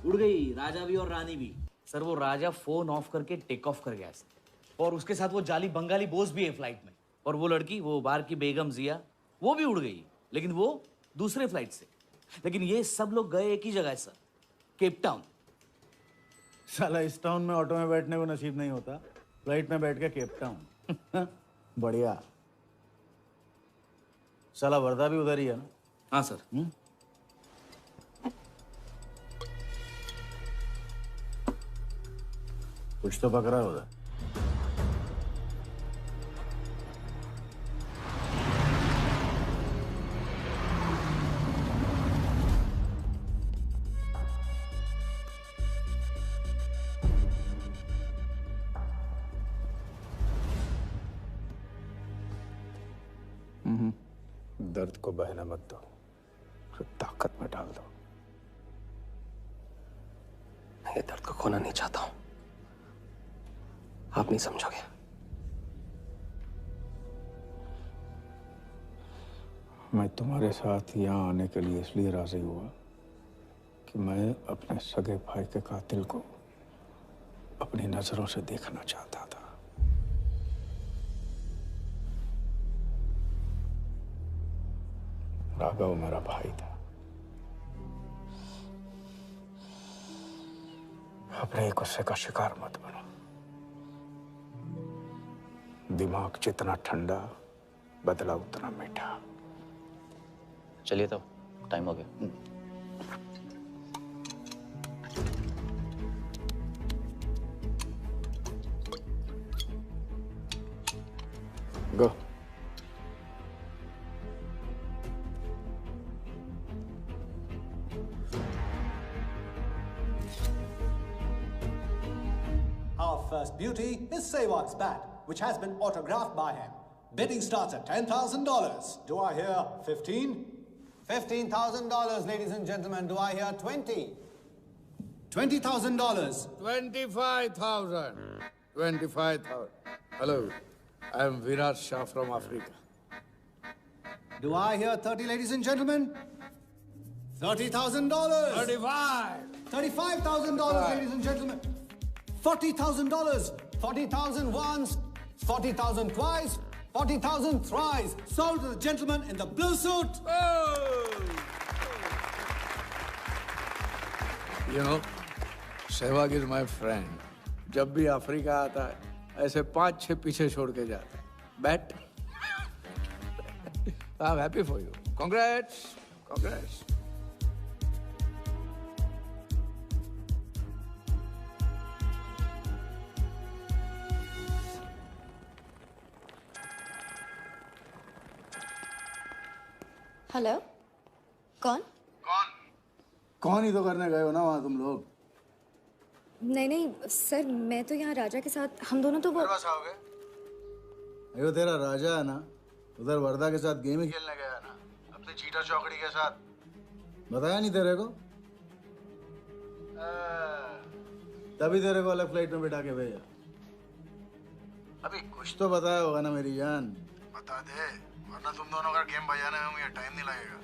उड़ गई राजा भी और रानी भी। सर वो राजा फोन ऑफ करके टेक ऑफ कर गया सर, और उसके साथ वो जाली बंगाली बोस भी है फ्लाइट में। और वो लड़की, वो बार की बेगम जिया, वो भी उड़ गई, लेकिन वो दूसरे फ्लाइट से। लेकिन ये सब लोग गए एक ही जगह है सर, केप टाउन। साला इस टाउन में ऑटो में बैठने को नसीब नहीं होता, फ्लाइट में बैठ के केप टाउन। बढ़िया। साला वर्दा भी उधर ही है ना? हाँ सर। कुछ तो पकड़ा है उधर। दर्द को बहना मत दो, ताकत में डाल दो। मैं ये दर्द को खोना नहीं चाहता हूं, आप नहीं समझोगे। मैं तुम्हारे साथ यहाँ आने के लिए इसलिए राजी हुआ कि मैं अपने सगे भाई के कातिल को अपनी नजरों से देखना चाहता था। राघव मेरा भाई था। अपने गुस्से का शिकार मत बनो। दिमाग जितना ठंडा, बदला उतना मीठा। चलिए तो टाइम हो गया। Our first beauty is Sehwag's bat, which has been autographed by him. Bidding starts at $10,000. Do I hear 15? $15,000, ladies and gentlemen. Do I hear 20? $20,000. 25,000. 25,000. Hello, I am Virat Shah from Africa. Do I hear 30, ladies and gentlemen? $30,000. 35. $35,000, ladies and gentlemen. $40,000. 40,000 once, 40,000 twice, 40,000 thrice. Sold to the gentleman in the blue suit. You know, Sehwag is my friend. जब भी Africa आता है, ऐसे 5-6 पीछे छोड़ के जाता है. Bet? I'm happy for you. Congrats. Congrats. Hello कौन? कौन ही तो करने गए हो ना वहाँ तुम लोग? नहीं नहीं सर, मैं तो यहाँ राजा के साथ, हम दोनों तो वो अयो तेरा राजा है ना, उधर वर्दा के साथ गेम ही खेलने गया ना, अपने चीटा चौकड़ी के साथ. बताया नहीं तेरे को? तभी तेरे को अलग फ्लाइट में बिठा के भेजा. अभी कुछ तो बताया होगा ना मेरी जान. बता दे, वरना तुम दोनों का गेम बजाने में मुझे टाइम नहीं लगेगा.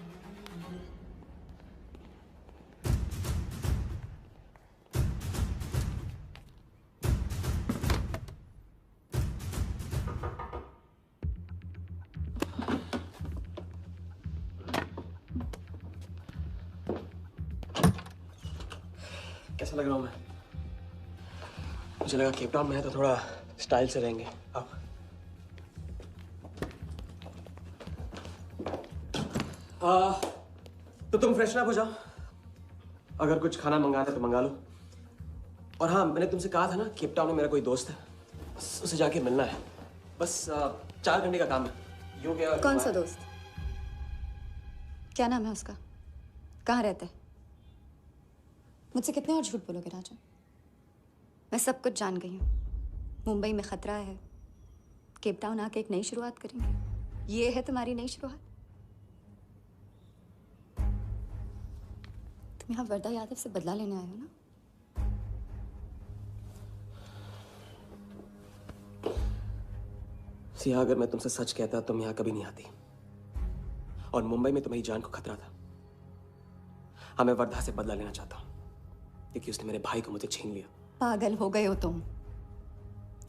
कैसा लग रहा हूँ मैं? मुझे लगा केप टाउन में है तो थोड़ा स्टाइल से रहेंगे. अब तो तुम फ्रेशन अप हो जाओ. अगर कुछ खाना मंगाना है तो मंगा लो. और हाँ, मैंने तुमसे कहा था ना, केप टाउन में मेरा कोई दोस्त है, बस उसे जाके मिलना है. बस 4 घंटे का काम है. यूँ क्या? कौन सा दोस्त? क्या नाम है उसका? कहाँ रहता है? मुझसे कितने और झूठ बोलोगे राजा? मैं सब कुछ जान गई हूँ. मुंबई में खतरा है. केप टाउन आके एक नई शुरुआत करेंगे. ये है तुम्हारी नई शुरुआत? तुम यहाँ वर्दा यादव से बदला लेने आए हो ना? सिया, अगर मैं तुमसे सच कहता तुम यहाँ कभी नहीं आती. और मुंबई में तुम्हारी जान को खतरा था. हाँ, मैं वर्धा से बदला लेना चाहता हूँ क्योंकि उसने मेरे भाई को मुझे छीन लिया. पागल हो गए हो तुम.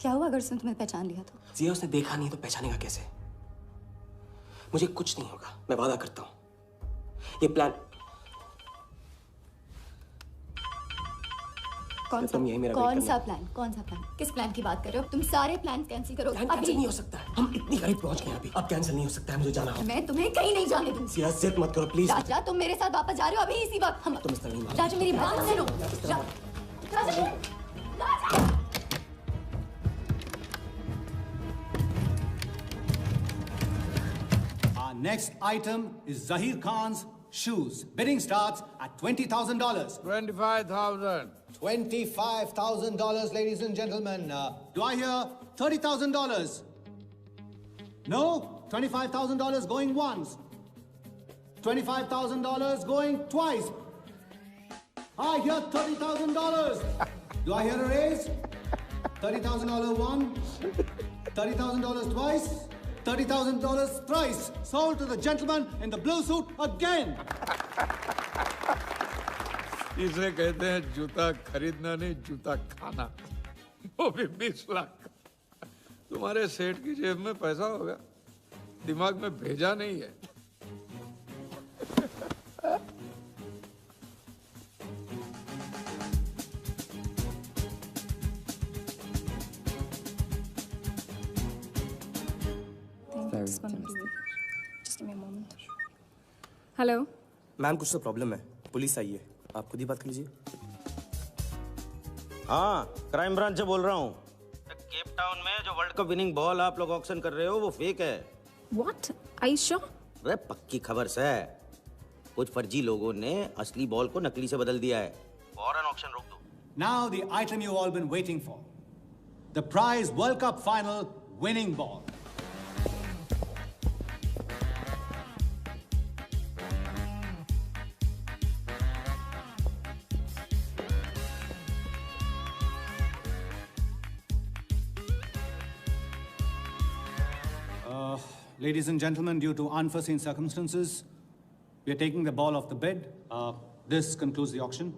क्या हुआ अगर उसने तुम्हें पहचान लिया तो? सिया, उसने देखा नहीं तो पहचानेगा कैसे? मुझे कुछ नहीं होगा, मैं वादा करता हूँ. ये प्लान कौन सा? कौन सा प्लान? कौन सा प्लान? किस प्लान की बात कर रहे हो? तुम सारे प्लान कैंसिल करो. प्लान कैंसिल नहीं हो सकता है. हम इतनी करीब पहुंच गए अभी. अब कैंसिल नहीं हो सकता है. मुझे जाना होगा. मैं तुम्हें कहीं नहीं जाने दूंगी. सिया, जिद मत करो प्लीज. राजा, तुम मेरे साथ वापस जा रहे हो अभी इसी वक्त. हम तुम इस तरह नहीं मानो. राजा, मेरी बात सुनो. राजा, Our next item is Zahir Khan's shoes. Bidding starts at $20,000. 25,000. $25,000, ladies and gentlemen. Do I hear $30,000? No? $25,000 going once. $25,000 going twice. I hear $30,000. Do I hear a raise? $30,000 once. $30,000 twice. $30,000 thrice. Sold to the gentleman in the blue suit again. इसे कहते हैं जूता खरीदना नहीं, जूता खाना. वो भी 20 लाख. तुम्हारे सेठ की जेब में पैसा होगा, दिमाग में भेजा नहीं है. हेलो मैम, कुछ तो प्रॉब्लम है. पुलिस आई है, आप खुद ही बात कर लीजिए. हाँ, क्राइम ब्रांच से बोल रहा हूँ. केप टाउन में जो वर्ल्ड कप विनिंग बॉल आप लोग ऑक्शन कर रहे हो वो फेक है. व्हाट? I sure? अरे पक्की खबर से. कुछ फर्जी लोगों ने असली बॉल को नकली से बदल दिया है। फौरन ऑक्शन रोक दो। Now the item you've all been waiting for. The prize World Cup final winning ball. Ladies and gentlemen, due to unforeseen circumstances, we are taking the ball off the bid. This concludes the auction.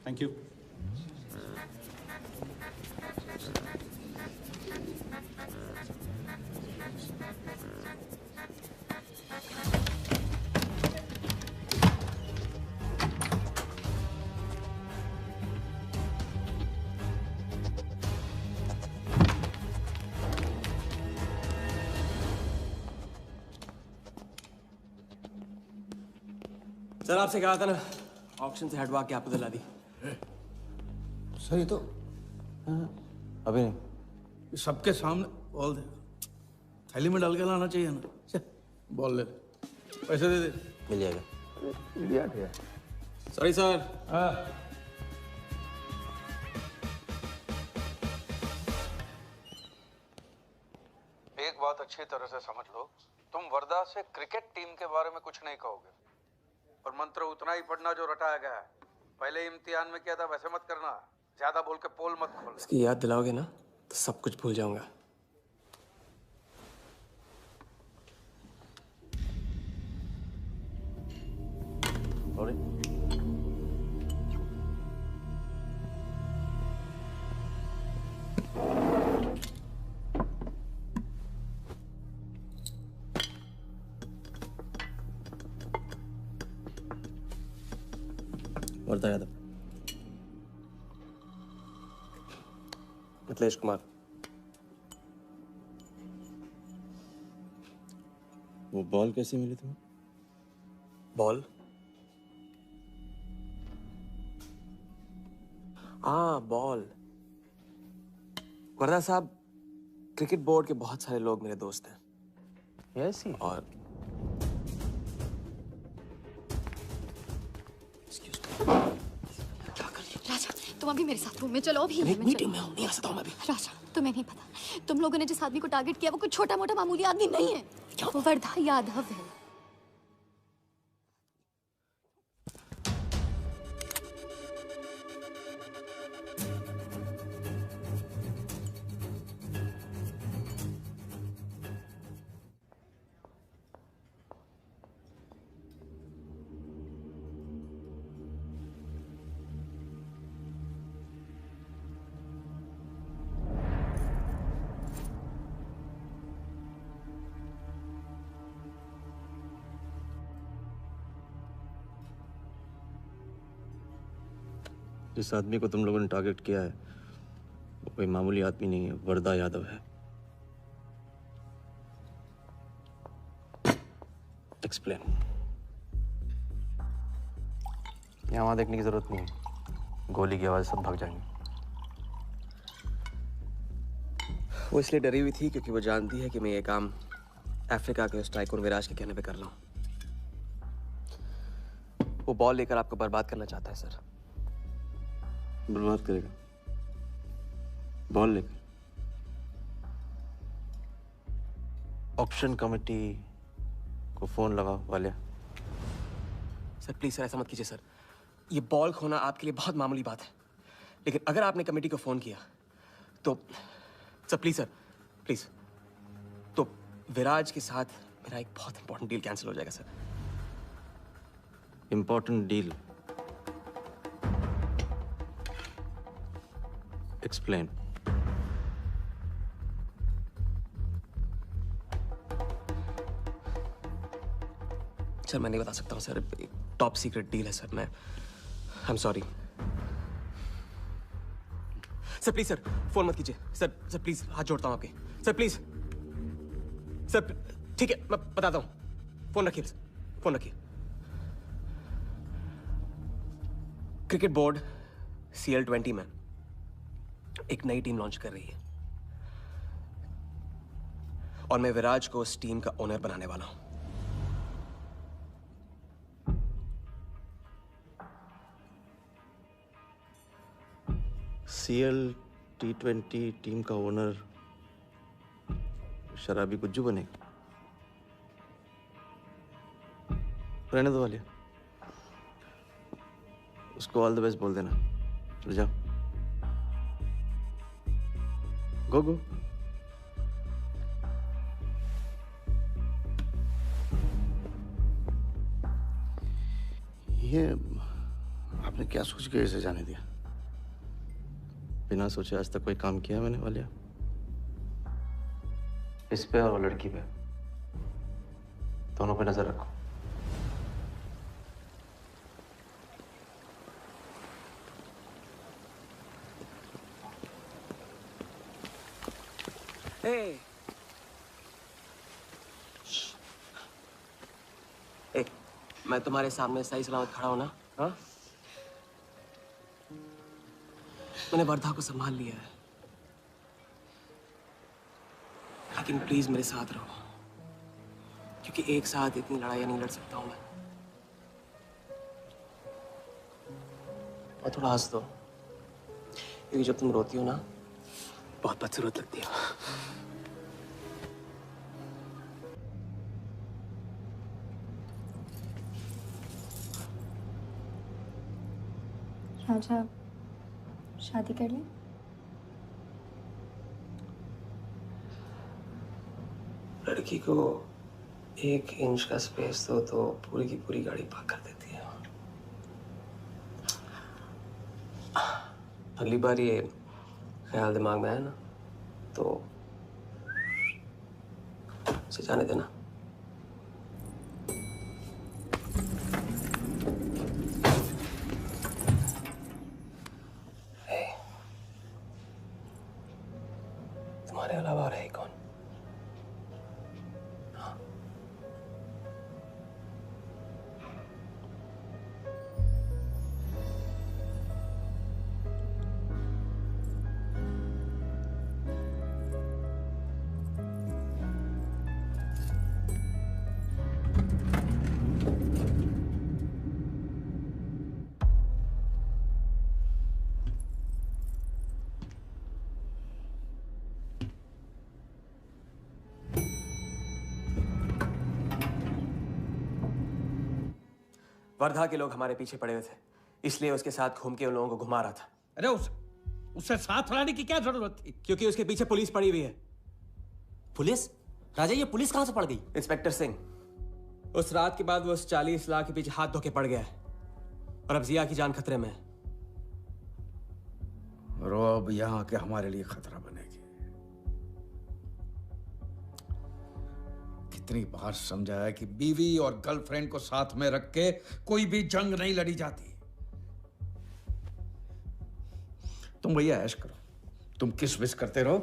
Thank you. Sir आपसे कहा था ना, auction से हटवा के आपको दिला दी। सही तो अभी नहीं। सबके सामने बॉल दे, थैली में डाल के लाना चाहिए ना। बॉल ले, पैसे दे दे। मिल जाएगा। इंडिया है। Sorry sir. एक बात अच्छी तरह से समझ लो, तुम वर्धा से क्रिकेट टीम के बारे में कुछ नहीं कहोगे, और मंत्र उतना ही पढ़ना जो रटाया गया है। पहले इम्तिहान में किया था वैसे मत करना, ज्यादा बोल के पोल मत खोलना। इसकी याद दिलाओगे ना तो सब कुछ भूल जाऊंगा। वर्धा यादव, मिथिलेश कुमार। वो बॉल कैसे मिली तुम्हें? बॉल? हाँ बॉल। वर्धा साहब, क्रिकेट बोर्ड के बहुत सारे लोग मेरे दोस्त हैं। Yes he. और राजा, तुम अभी मेरे साथ रूम में चलो। अभी मीटिंग में हूँ, नहीं आ सकता हूँ मैं अभी। राजा, तुम्हें नहीं पता, तुम लोगों ने जिस आदमी को टारगेट किया वो कोई छोटा मोटा मामूली आदमी नहीं है। वो वर्धा यादव है। जिस आदमी को तुम लोगों ने टारगेट किया है वो कोई मामूली आदमी नहीं है, वर्धा यादव है। एक्सप्लेन। यहाँ वहाँ देखने की जरूरत नहीं है, गोली की आवाज सब भाग जाएंगे। वो इसलिए डरी हुई थी क्योंकि वो जानती है कि मैं ये काम अफ्रीका के उस टाइकून विराज के कहने पे कर रहा हूँ। वो बॉल लेकर आपको बर्बाद करना चाहता है सर। बर्बाद करेगा? बॉल लेकर? ऑक्शन कमेटी को फोन लगाओ वालिया। सर प्लीज सर, ऐसा मत कीजिए सर। ये बॉल खोना आपके लिए बहुत मामूली बात है, लेकिन अगर आपने कमेटी को फोन किया तो सर प्लीज, तो विराज के साथ मेरा एक बहुत इंपॉर्टेंट डील कैंसिल हो जाएगा sir. Important deal? Explain. Sir मैं नहीं बता सकता हूँ सर, टॉप सीक्रेट डील है सर। मैं I am sorry sir. Please sir phone मत कीजिए सर प्लीज, हाथ जोड़ता हूँ आपके सर, प्लीज सर। ठीक है मैं बताता हूँ, फोन रखिए फोन रखिए। क्रिकेट बोर्ड CL20 में एक नई टीम लॉन्च कर रही है और मैं विराज को उस टीम का ओनर बनाने वाला हूं। CL T20 टीम का ओनर शराबी गुज्जू बनेगा। रहने दो वाले, उसको ऑल द बेस्ट बोल देना। चल जाओ, गो गो। ये आपने क्या सोच के इसे जाने दिया? बिना सोचे आज तक कोई काम किया मैंने वालिया? इस पे और वो लड़की पे, दोनों पे नजर रखो। ए, मैं तुम्हारे सामने सही सलामत खड़ा हूं ना? हाँ? मैंने वर्धा को संभाल लिया है, लेकिन प्लीज मेरे साथ रहो, क्योंकि एक साथ इतनी लड़ाइयां नहीं लड़ सकता हूं मैं। और थोड़ा हंस दो, क्योंकि जब तुम रोती हो ना, बहुत बदसूरत लगती हो। राजा, शादी कर ले। लड़की को 1 इंच का स्पेस दो तो पूरी की पूरी गाड़ी पार्क कर देती है। अगली बार ये ख्याल दिमाग में आया ना, तो उसे जाने देना। तुम्हारे अलावा और है कौन? वर्धा के लोग हमारे पीछे पड़े हुए थे, इसलिए उसके साथ घूम के उन लोगों को घुमा रहा था। अरे उससे साथ लाने की क्या जरूरत थी? क्योंकि उसके पीछे पुलिस पड़ी हुई है। पुलिस? राजा, ये पुलिस कहां से पड़ गई? इंस्पेक्टर सिंह, उस रात के बाद वो उस 40 लाख के पीछे हाथ धो के पड़ गया है, और अब जिया की जान खतरे में है। और वो अब यहाँ के हमारे लिए खतरा बनेगी। कितनी बार समझाया कि बीवी और गर्लफ्रेंड को साथ में रख के कोई भी जंग नहीं लड़ी जाती। तुम भैया ऐश करो, तुम किस विस करते रहो।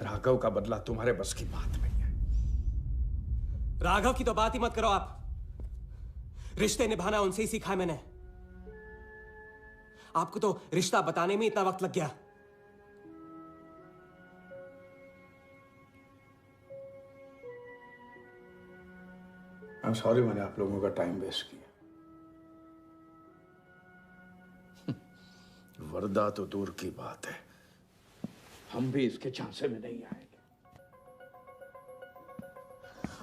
राघव का बदला तुम्हारे बस की बात नहीं है। राघव की तो बात ही मत करो आप। रिश्ते निभाना उनसे ही सीखा है मैंने। आपको तो रिश्ता बताने में इतना वक्त लग गया। I'm sorry मैंने आप लोगों का टाइम वेस्ट किया। वर्दा तो दूर की बात है, हम भी इसके झांसे में नहीं आएंगे।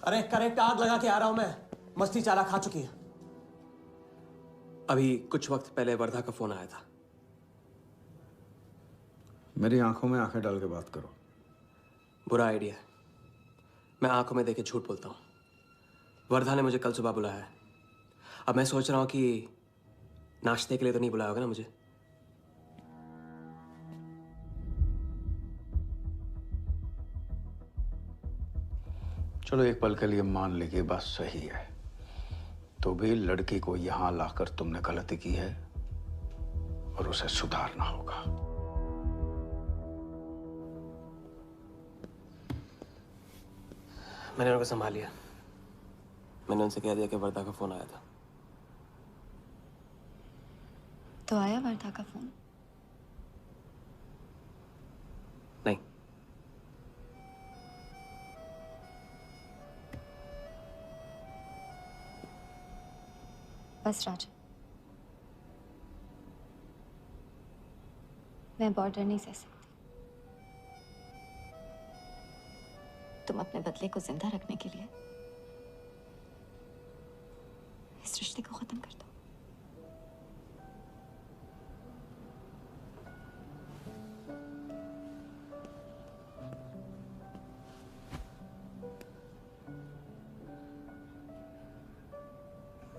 अरे करेक्ट आग लगा के आ रहा हूं मैं, मस्ती चाला खा चुकी है। अभी कुछ वक्त पहले वर्धा का फोन आया था। मेरी आंखों में आंखें डाल के बात करो। बुरा आइडिया है, मैं आंखों में देखे झूठ बोलता हूं। वर्धा ने मुझे कल सुबह बुलाया है। अब मैं सोच रहा हूं कि नाश्ते के लिए तो नहीं बुलाया होगा ना मुझे। चलो एक पल के लिए मान ली कि बात सही है, तो भी लड़की को यहां लाकर तुमने गलती की है और उसे सुधारना होगा। मैंने उनको संभाल लिया। मैंने उनसे कह दिया कि वर्धा का फोन आया था। तो आया वर्धा का फोन? नहीं। बस राजा, मैं बॉर्डर नहीं सह सकती। तुम अपने बदले को जिंदा रखने के लिए इस रिश्ते को खत्म कर दो।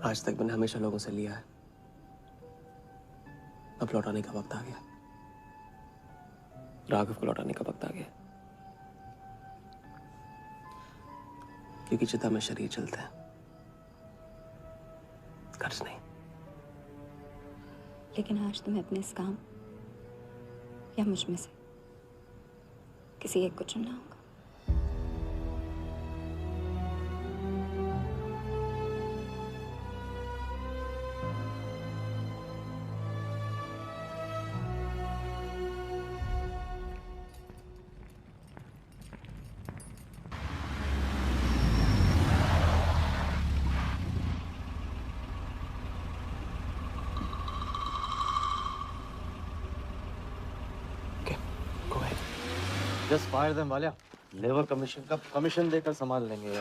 आज तक मैंने हमेशा लोगों से लिया है, अब लौटाने का वक्त आ गया। राघव को लौटाने का वक्त आ गया, क्योंकि चिता में शरीर चलता है, कर्ज नहीं। लेकिन आज तुम्हें अपने इस काम या मुझ में से किसी एक को चुनना होगा। Just fire them Walia. Labour commission का कमीशन देकर संभाल लेंगे। ये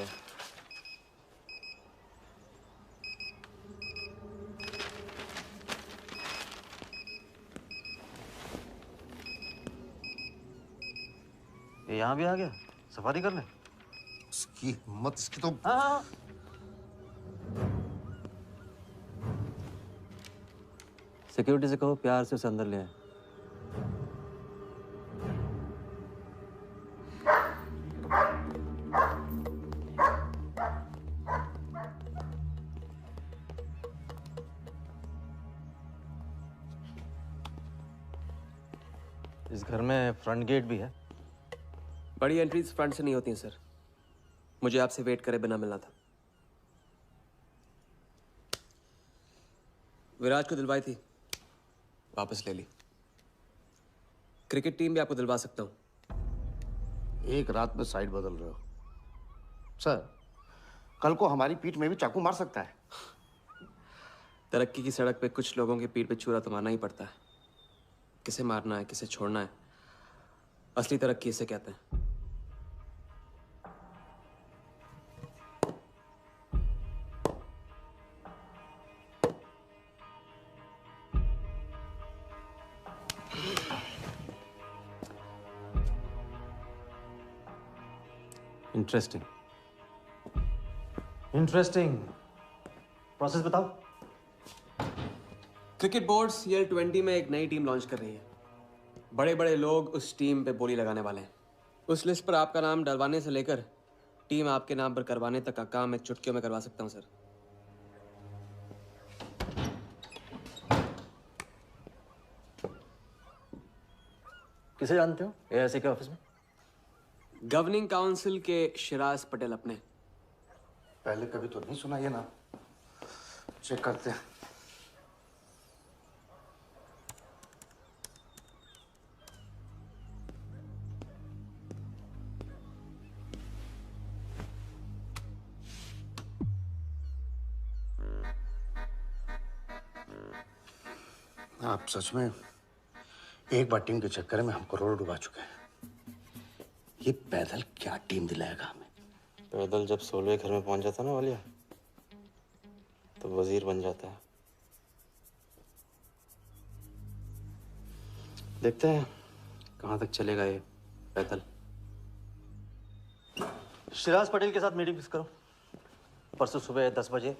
यहाँ भी आ गया, सफारी कर ले। उसकी हिम्मत, इसकी तो। हाँ। सिक्योरिटी से कहो प्यार से उसे अंदर ले आए। इस घर में फ्रंट गेट भी है। बड़ी एंट्रीज फ्रंट से नहीं होती हैं सर। मुझे आपसे वेट करे बिना मिलना था। विराज को दिलवाई थी, वापस ले ली। क्रिकेट टीम भी आपको दिलवा सकता हूं। एक रात में साइड बदल रहे हो सर। कल को हमारी पीठ में भी चाकू मार सकता है। तरक्की की सड़क पे कुछ लोगों की पीठ पे छुरा तो मारना ही पड़ता है। किसे मारना है, किसे छोड़ना है, असली तरक्की इसे कहते हैं। Interesting interesting. प्रोसेस बताओ। क्रिकेट बोर्ड CL20 में एक नई टीम लॉन्च कर रही है। बड़े बड़े लोग उस टीम पे बोली लगाने वाले हैं। उस लिस्ट पर आपका नाम डलवाने से लेकर टीम आपके नाम पर करवाने तक का काम मैं चुटकियों में करवा सकता हूं सर। किसे जानते हो AIC के ऑफिस में? गवर्निंग काउंसिल के शिराज पटेल अपने। पहले कभी तो नहीं सुना ये नाम। चेक करते हैं। आप सच में एक बार टीम के चक्कर में हम करोड़ डुबा चुके हैं। ये पैदल क्या टीम दिलाएगा हमें? पैदल जब 16वें घर में पहुंच जाता ना वालिया, तो वजीर बन जाता है। देखते हैं कहां तक चलेगा ये पैदल। शिराज पटेल के साथ मीटिंग फिक्स करो परसों सुबह 10 बजे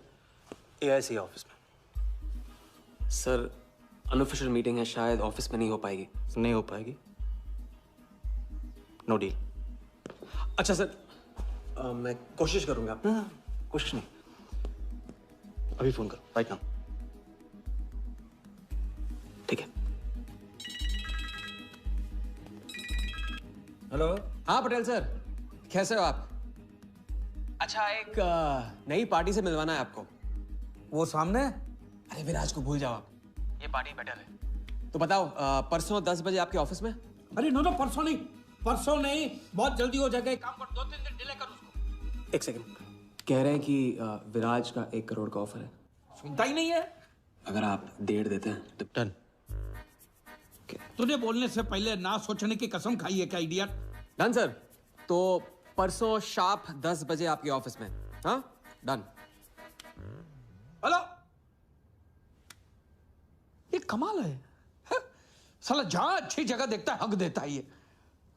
AIC ऑफिस में। सर अनऑफिशियल मीटिंग है, शायद ऑफिस में नहीं हो पाएगी। नहीं हो पाएगी, नो डील। अच्छा सर, मैं कोशिश करूंगा। कुछ नहीं, अभी फोन करो राइट नाउ। ठीक है। हेलो। हाँ पटेल सर, कैसे हो आप? अच्छा, एक नई पार्टी से मिलवाना है आपको। वो सामने? अरे विराज को भूल जाओ आप, ये पार्टी बेटर है। तो बताओ परसों 10 बजे आपके ऑफिस में? अरे नो परसों नहीं, परसों नहीं, बहुत जल्दी हो जाएगा। एक काम कर, 2-3 दिन डिले कर उसको। एक सेकंड, कह रहे हैं कि विराज का 1 करोड़ का ऑफर है। सुनता ही नहीं है। अगर आप 1.5 देते हैं तो डन। तूने बोलने से पहले ना सोचने की कसम खाई है क्या इडियट? Done sir. तो परसों शार्प 10 बजे आपके ऑफिस में। हाँ डन। हेलो, ये कमाल है, हैं? साला जहां अच्छी जगह देखता है हक देता है ये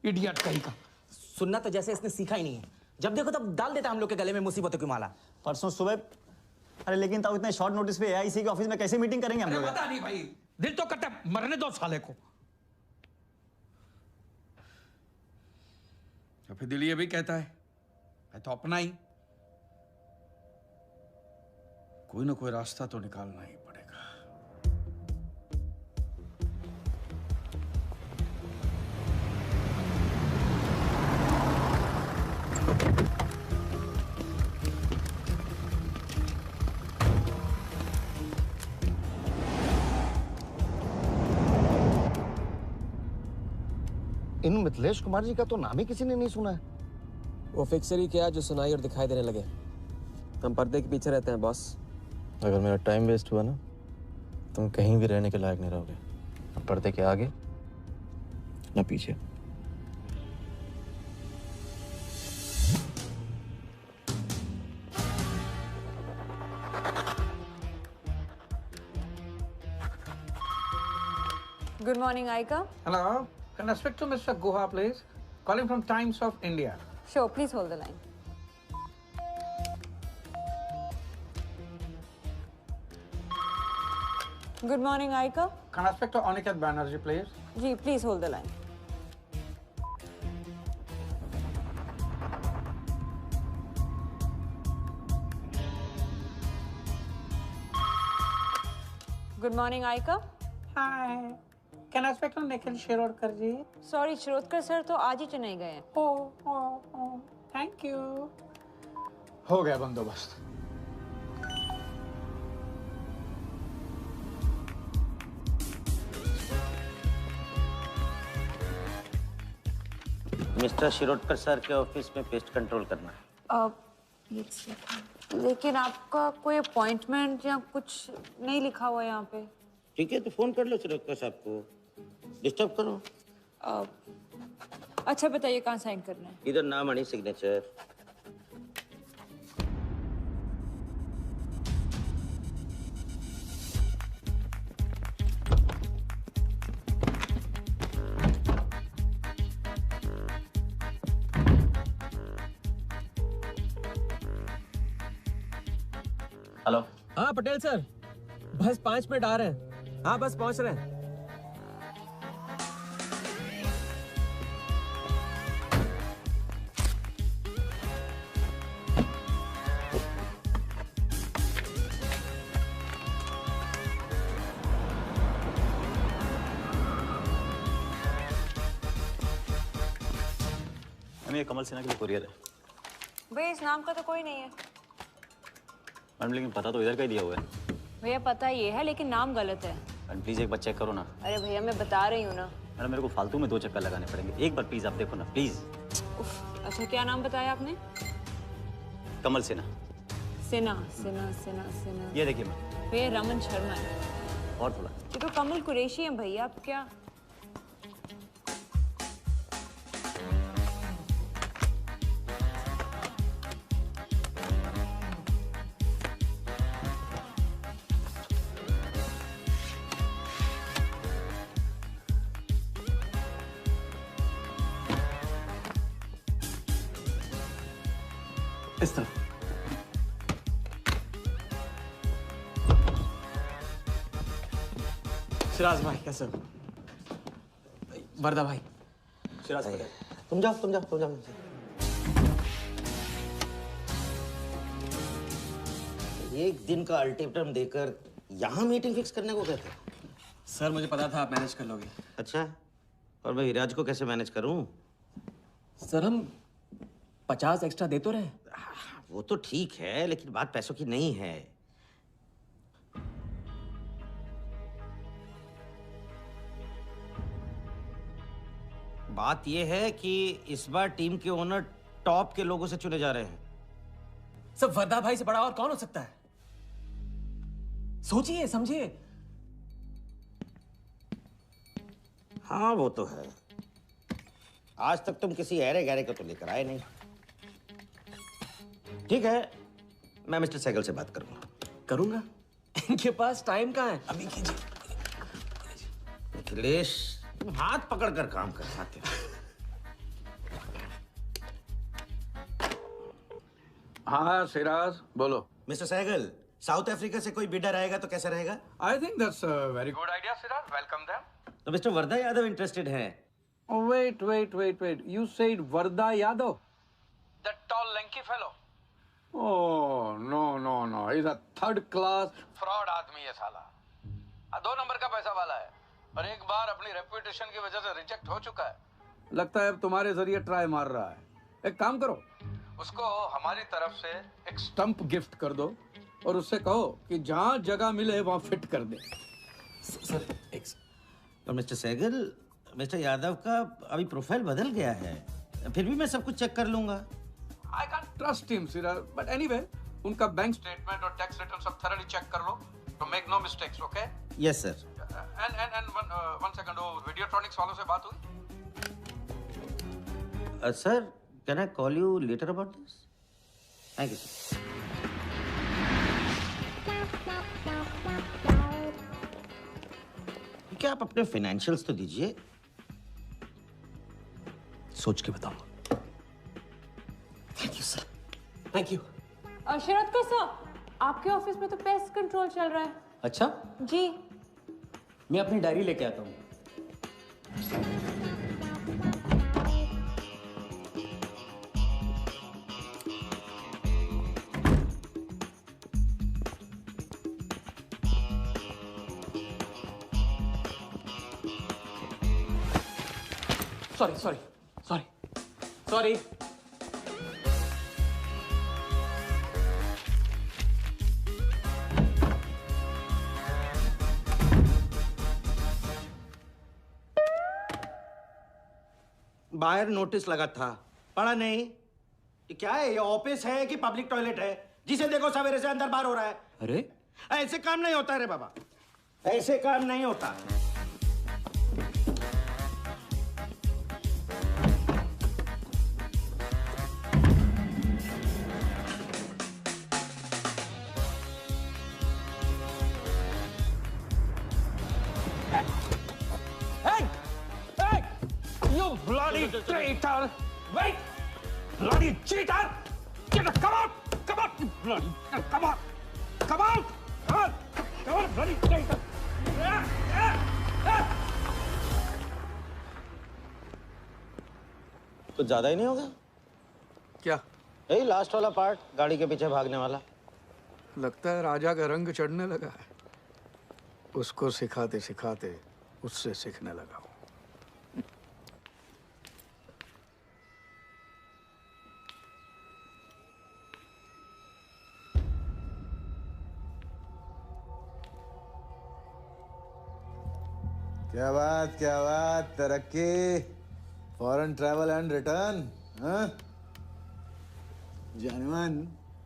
इडियट कहीं का। सुनना तो जैसे इसने सीखा ही नहीं है, जब देखो तब डाल देता है हम लोग के गले में मुसीबतों की माला। परसों सुबह, अरे लेकिन तब इतने शॉर्ट नोटिस पे एआईसी के ऑफिस में कैसे मीटिंग करेंगे हम लोग? पता नहीं भाई, दिल तो करता है मरने दो साले को। तो फिर दिल ये भी कहता है मैं तो अपना ही, कोई ना कोई रास्ता तो निकालना ही पड़ेगा। इन मिथिलेश कुमार जी का तो नाम ही किसी ने नहीं सुना है। वो फिक्सर ही क्या जो सुनाई और दिखाई देने लगे। हम पर्दे के पीछे रहते हैं बॉस। अगर मेरा टाइम वेस्ट हुआ ना, तुम कहीं भी रहने के लायक नहीं रहोगे, ना पर्दे के आगे ना पीछे। Good morning, Aika. Hello, can I speak to Mr. Guha, please? Calling from Times of India. Sure, please hold the line. Good morning, Aika. Can I speak to Aniket Banerjee, please? Ji, please hold the line. Good morning, Aika. Hi. Can I speak to Nikhil Shirodkar ji? Sorry, Shirodkar sir तो आज ही चेन्नई गए हैं। Oh, thank you. हो गया बंदोबस्त। Mister Shirodkar sir के office में pest control करना है। लेकिन आपका कोई अपॉइंटमेंट या कुछ नहीं लिखा हुआ यहाँ पे। ठीक है तो फोन कर लो शिरोडकर साहब को, डिस्टर्ब करो। अच्छा बताइए कहाँ साइन करना है? इधर नाम आणि सिग्नेचर। हेलो। हाँ पटेल सर, बस 5 मिनट आ रहे हैं। हाँ बस पहुंच रहे हैं। ये कमल सिन्हा के लिए कुरियर है। भैया इस नाम का तो कोई नहीं है। मैडम लेकिन पता तो इधर का ही दिया हुआ है। भैया पता ये है लेकिन नाम गलत है। मैडम प्लीज एक बार चेक करो ना। अरे भैया मैं बता रही हूँ ना। मैडम मेरे को फालतू में 2 चक्कर लगाने पड़ेंगे, एक बार प्लीज आप देखो ना प्लीज। अच्छा क्या नाम बताया आपने? कमल सिन्हा। सिन्हा सिन्हा सिन्हा सिन्हा। ये देखिए मैम। भैया रमन शर्मा है। और थोड़ा। ये तो कमल कुरैशी है भैया, आप क्या? इस तरफ। सिराज भाई कैसे हो? वर्दा भाई। सिराज भाई तुम जाओ। एक दिन का अल्टीमेटम देकर यहाँ मीटिंग फिक्स करने को कहते हैं। सर मुझे पता था आप मैनेज कर लोगे। अच्छा, और मैं विराज को कैसे मैनेज करूं? सर हम 50 एक्स्ट्रा दे तो रहे। वो तो ठीक है लेकिन बात पैसों की नहीं है। बात यह है कि इस बार टीम के ओनर टॉप के लोगों से चुने जा रहे हैं। सब वर्दा भाई से बड़ा और कौन हो सकता है? सोचिए समझिए। हाँ वो तो है। आज तक तुम किसी ऐरे गहरे को तो लेकर आए नहीं। ठीक है, मैं मिस्टर सहगल से बात करूंगा। इनके पास टाइम कहाँ है? अभी कीजिए। अखिलेश, तुम हाथ पकड़कर काम कर पाते हो। हाँ सिराज, बोलो। मिस्टर सहगल, साउथ अफ्रीका से कोई बिडर आएगा तो कैसा रहेगा? I think that's a very good idea Siraj, welcome them. तो मिस्टर वर्धा यादव इंटरेस्टेड हैं? Wait. You said Varda Yadav? That tall, lanky fellow? Oh, no. He's a third class fraud आदमी है साला। 2 नंबर का पैसा वाला है और एक बार अपनी रेपुटेशन की वजह से रिजेक्ट हो चुका है। लगता है अब तुम्हारे जरिए ट्राई मार रहा है। एक काम करो, उसको हमारी तरफ से एक स्टंप गिफ्ट कर दो और उससे कहो कि जहाँ जगह मिले वहाँ फिट कर दे। सर, तो मिस्टर सहगल, मिस्टर यादव का अभी प्रोफाइल बदल गया है, फिर भी मैं सब कुछ चेक कर लूंगा। I can't trust him, Siraj. But anyway, उनका बैंक स्टेटमेंट और टैक्स रिटर्न सब thoroughly चेक कर लो, तो make no mistakes, okay? Yes, sir. And one second, वो Videotronics वालों से बात हुई? Sir, can I call you later about this? Thank you, sir. क्या आप अपने फाइनेंशियल्स तो दीजिए। सोच के बताऊंगा। Thank you sir, thank you. Sharad sir, आपके ऑफिस में तो पेस्ट कंट्रोल चल रहा है। अच्छा, जी। मैं अपनी डायरी लेके आता हूँ। सॉरी। बाहर नोटिस लगा था, पढ़ा नहीं? ये क्या है? ये ऑफिस है कि पब्लिक टॉयलेट है? जिसे देखो सवेरे से अंदर बाहर हो रहा है। अरे ऐसे काम नहीं होता रे बाबा, ऐसे काम नहीं होता। Bloody traitor! Wait! Bloody cheater! Get up! Come out! Come out! You bloody! Come on! Come out! Come on! Come on! Bloody traitor! कुछ ज्यादा ही नहीं होगा क्या? यही लास्ट वाला पार्ट, गाड़ी के पीछे भागने वाला। लगता है राजा का रंग चढ़ने लगा है। उसको सिखाते सिखाते उससे सीखने लगा हूं। क्या बात, तरक्की, फॉरेन ट्रैवल एंड रिटर्न। हाँ, जानवन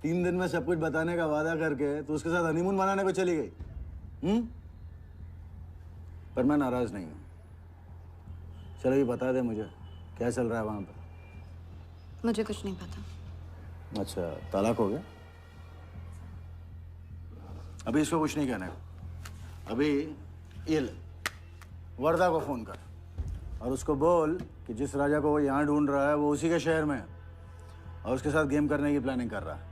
3 दिन में सब कुछ बताने का वादा करके तो उसके साथ हनीमून मनाने को चली गई। पर मैं नाराज नहीं हूँ। चलो ये बता दे मुझे, क्या चल रहा है वहां पर? मुझे कुछ नहीं पता। अच्छा, तलाक हो गया? अभी इसको कुछ नहीं कहना है। अभी ये ले, वर्धा को फोन कर और उसको बोल कि जिस राजा को वो यहाँ ढूंढ रहा है वो उसी के शहर में है और उसके साथ गेम करने की प्लानिंग कर रहा है।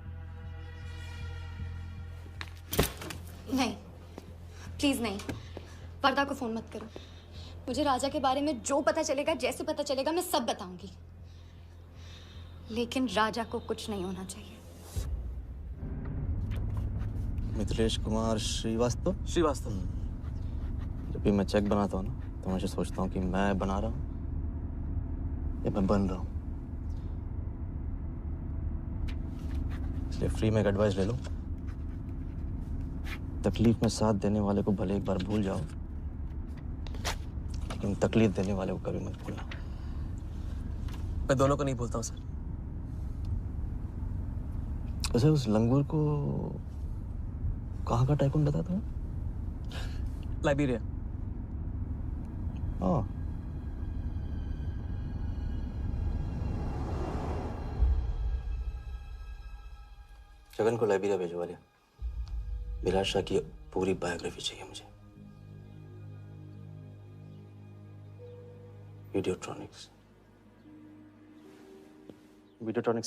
नहीं, प्लीज नहीं, वर्धा को फोन मत करो। मुझे राजा के बारे में जो पता चलेगा, जैसे पता चलेगा, मैं सब बताऊंगी, लेकिन राजा को कुछ नहीं होना चाहिए। मिथिलेश कुमार श्रीवास्तव। जब भी मैं चेक बनाता हूँ ना, तो मैं सोचता हूँ कि मैं बना रहा हूँ या मैं बन रहा हूँ। इसलिए फ्री में एक एडवाइस ले लो, तकलीफ में साथ देने वाले को भले एक बार भूल जाओ, लेकिन तकलीफ देने वाले को कभी मत भूलना। मैं दोनों को नहीं भूलता हूँ सर। वैसे उस लंगूर को कहाँ का टाइकून बताया तुम्हें? लाइबेरिया। हाँ, जगन को लाइब्रेरिया भिजवा लिया। विराट शाह की पूरी बायोग्राफी चाहिए मुझे। वीडियोट्रॉनिक्स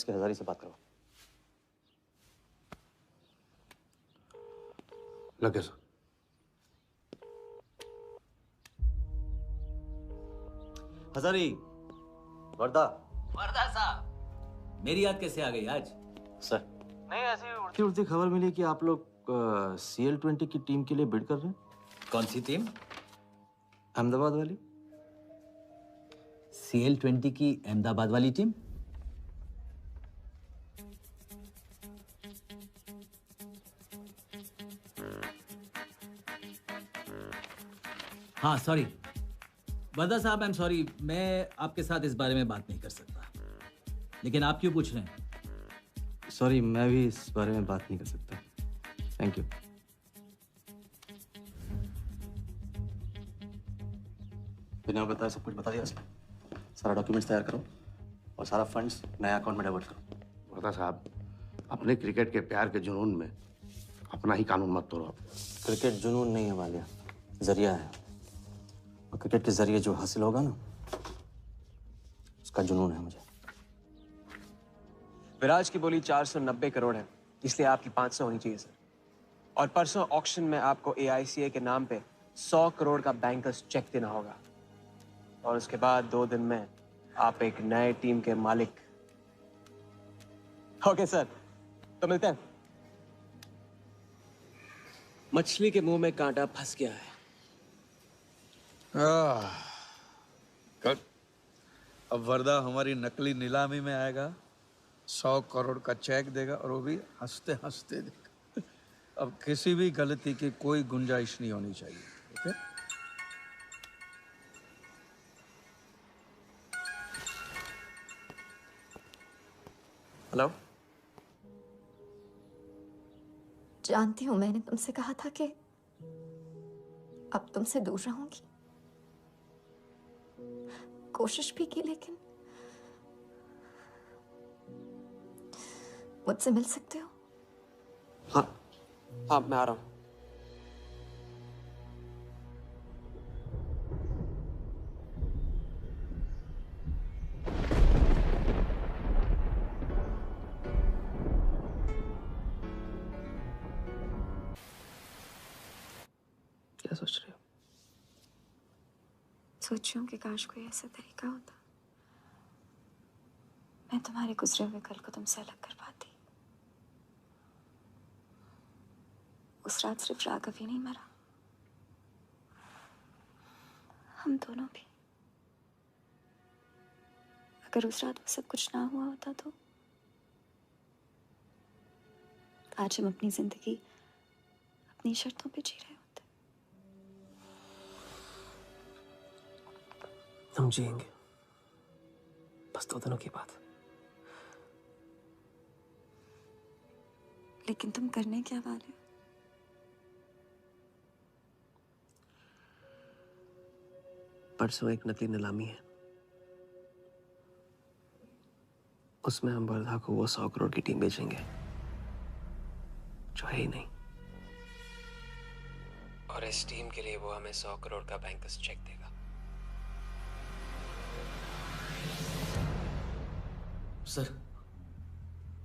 के हजारी से बात करो। लगे सर। हजारी, वर्दा। वर्दा साहब, मेरी याद कैसे आ गई आज? सर, नहीं ऐसी उड़ती उड़ती खबर मिली कि आप लोग CL20 की टीम के लिए बिड कर रहे हैं। कौन सी टीम? अहमदाबाद वाली। CL20 की अहमदाबाद वाली टीम? हाँ सॉरी वर्दा साहब, आई एम सॉरी, मैं आपके साथ इस बारे में बात नहीं कर सकता। लेकिन आप क्यों पूछ रहे हैं? सॉरी, मैं भी इस बारे में बात नहीं कर सकता। Thank you. बिना बताए सब कुछ बता दिया उसने। सारा डॉक्यूमेंट्स तैयार करो और सारा फंड्स नया अकाउंट में डाइवर्ट करो। वर्दा साहब, अपने क्रिकेट के प्यार के जुनून में अपना ही कानून मत तोड़ो। क्रिकेट जुनून नहीं है वालिया, जरिया है। और क्रिकेट के जरिए जो हासिल होगा ना, उसका जुनून है मुझे। विराज की बोली 490 करोड़ है, इसलिए आपकी 500 होनी चाहिए सर। और परसों ऑक्शन में आपको AICA के नाम पे 100 करोड़ का बैंकर्स चेक देना होगा। और उसके बाद 2 दिन में आप एक नए टीम के मालिक। ओके सर, तो मिलते हैं। मछली के मुंह में कांटा फंस गया है। गुड। अब वर्दा हमारी नकली नीलामी में आएगा, 100 करोड़ का चेक देगा और वो भी हंसते हंसते देगा। अब किसी भी गलती की कोई गुंजाइश नहीं होनी चाहिए। ओके? हेलो। जानती हूँ मैंने तुमसे कहा था कि अब तुमसे दूर रहूंगी। कोशिश भी की, लेकिन मुझसे मिल सकते हो? हाँ मैं आ रहा हूँ। क्या सोच रहे हो? सोच रही हूँ कि काश कोई ऐसा तरीका होता, मैं तुम्हारे गुजरे हुए कल को तुमसे अलग कर पाती। उस रात सिर्फ राघव ही नहीं मरा, हम दोनों भी। अगर उस रात वो सब कुछ ना हुआ होता तो आज हम अपनी जिंदगी अपनी शर्तों पे जी रहे होते। हम जिएंगे, बस 2 दिनों की बात। लेकिन तुम करने क्या वाले हो? परसों एक नकली नीलामी है, उसमें हम वर्धा को वो 100 करोड़ की टीम बेचेंगे जो है ही नहीं। और इस टीम के लिए वो हमें 100 करोड़ का बैंकर्स चेक देगा।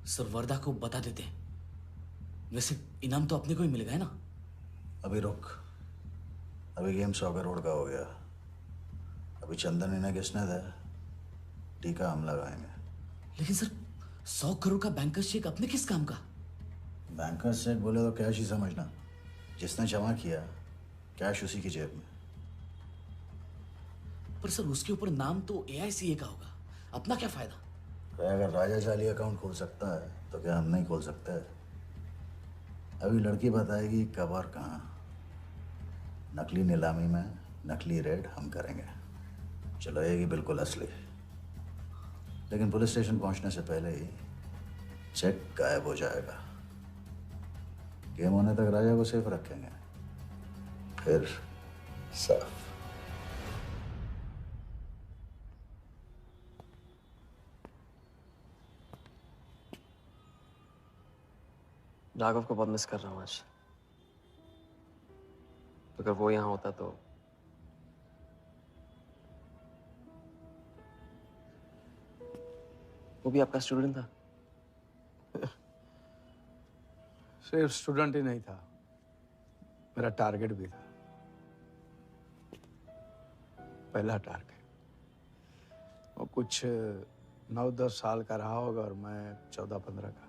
सर वर्दा को बता देते हैं। वैसे इनाम तो अपने को ही मिलेगा है ना? अभी रुक, अभी गेम 100 करोड़ का हो गया। अभी चंदन इन्हें किसने था, टीका हम लगाएंगे। लेकिन सर 100 करोड़ का बैंकर्स चेक अपने किस काम का? बैंकर्स चेक बोले तो कैश ही समझना। जिसने जमा किया कैश उसी की जेब में। पर सर उसके ऊपर नाम तो AICA का होगा, अपना क्या फायदा? अगर राजा चाली अकाउंट खोल सकता है तो क्या हम नहीं खोल सकते? अभी लड़की बताएगी कब और कहाँ। नकली नीलामी में नकली रेड हम करेंगे, चलाएगी बिल्कुल असली। लेकिन पुलिस स्टेशन पहुंचने से पहले ही चेक गायब हो जाएगा। गेम होने तक राजा को सेफ रखेंगे, फिर साफ। राघव को बहुत मिस कर रहा हूँ आज। अगर वो यहाँ होता तो वो भी आपका स्टूडेंट था? सिर्फ स्टूडेंट ही नहीं था, मेरा टारगेट भी था। पहला टारगेट। वो कुछ 9-10 साल का रहा होगा और मैं 14-15 का।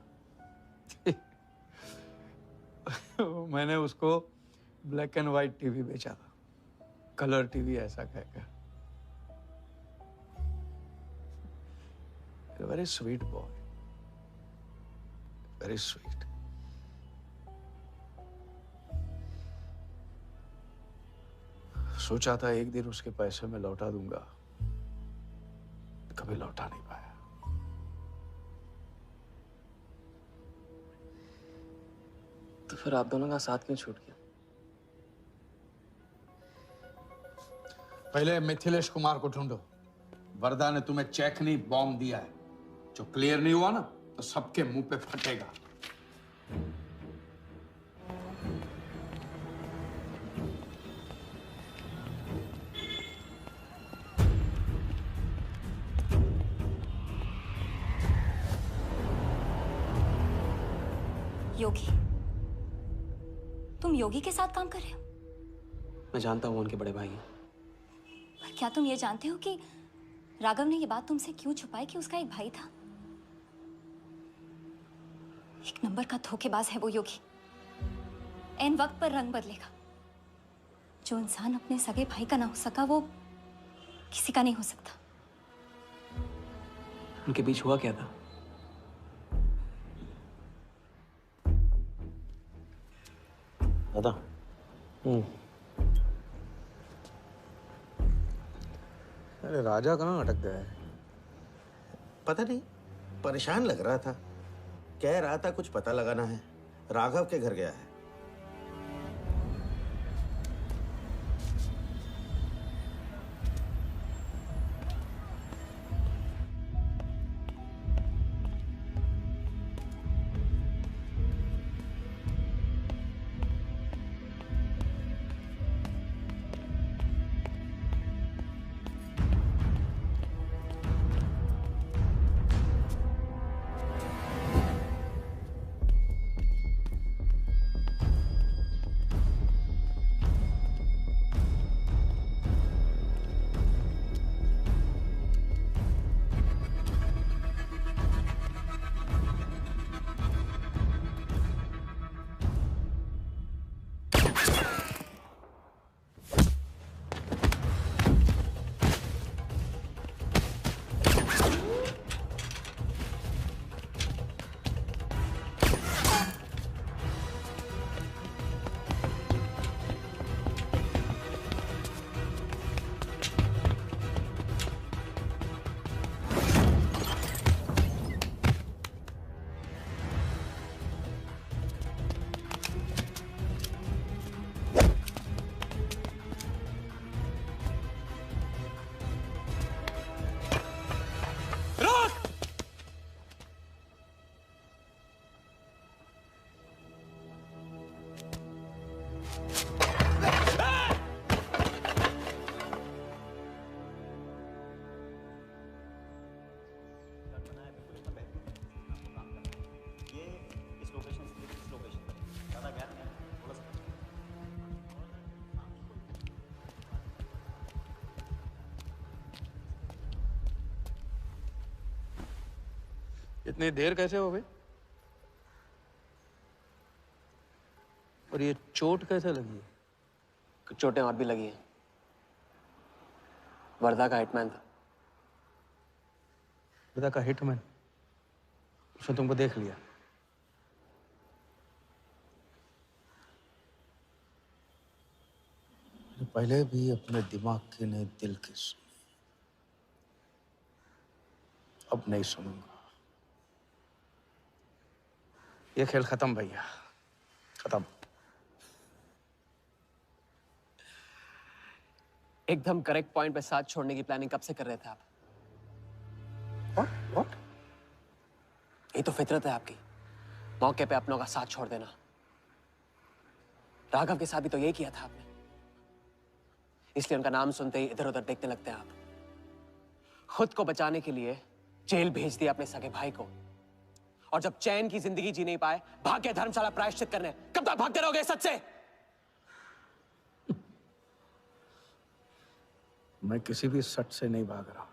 मैंने उसको ब्लैक एंड व्हाइट टीवी बेचा था, कलर टीवी ऐसा कहकर। Very sweet boy, very sweet. सोचा था एक दिन उसके पैसे मैं लौटा दूंगा, कभी लौटा नहीं पाया। तो फिर आप दोनों का साथ क्यों छूट गया? पहले मिथिलेश कुमार को ढूंढो। वर्दा ने तुम्हें चेक नहीं बॉम्ब दिया है। जो क्लियर नहीं हुआ ना तो सबके मुंह पे फटेगा। योगी, तुम योगी के साथ काम कर रहे हो? मैं जानता हूँ उनके बड़े भाई हैं। पर क्या तुम ये जानते हो कि राघव ने ये बात तुमसे क्यों छुपाई कि उसका एक भाई था? एक नंबर का धोखेबाज है वो योगी। ऐन वक्त पर रंग बदलेगा। जो इंसान अपने सगे भाई का ना हो सका वो किसी का नहीं हो सकता। उनके बीच हुआ क्या था? दादा। अरे राजा कहाँ अटक गया है? पता नहीं, परेशान लग रहा था। कह रहा था कुछ पता लगाना है। राघव के घर गया है। इतनी देर कैसे हो गई? और ये चोट कैसे लगी है? कुछ चोटें और भी लगी हैं। वर्धा का हिटमैन था। वर्धा का हिटमैन? उसने तुमको देख लिया? पहले भी अपने दिमाग की नहीं दिल की सुनी, अब नहीं सुनूंगा। ये खेल खत्म भैया, खत्म। एकदम करेक्ट पॉइंट पे साथ छोड़ने की प्लानिंग कब से कर रहे थे आप? What? ये तो फितरत है आपकी। मौके पे अपनों का साथ छोड़ देना। राघव के साथ भी तो यही किया था आपने, इसलिए उनका नाम सुनते ही इधर उधर देखने लगते हैं आप। खुद को बचाने के लिए जेल भेज दिया अपने सगे भाई को, और जब चैन की जिंदगी जी नहीं पाए भाग के धर्मशाला प्रायश्चित करने। कब तक भागते रहोगे सच से? मैं किसी भी सच से नहीं भाग रहा।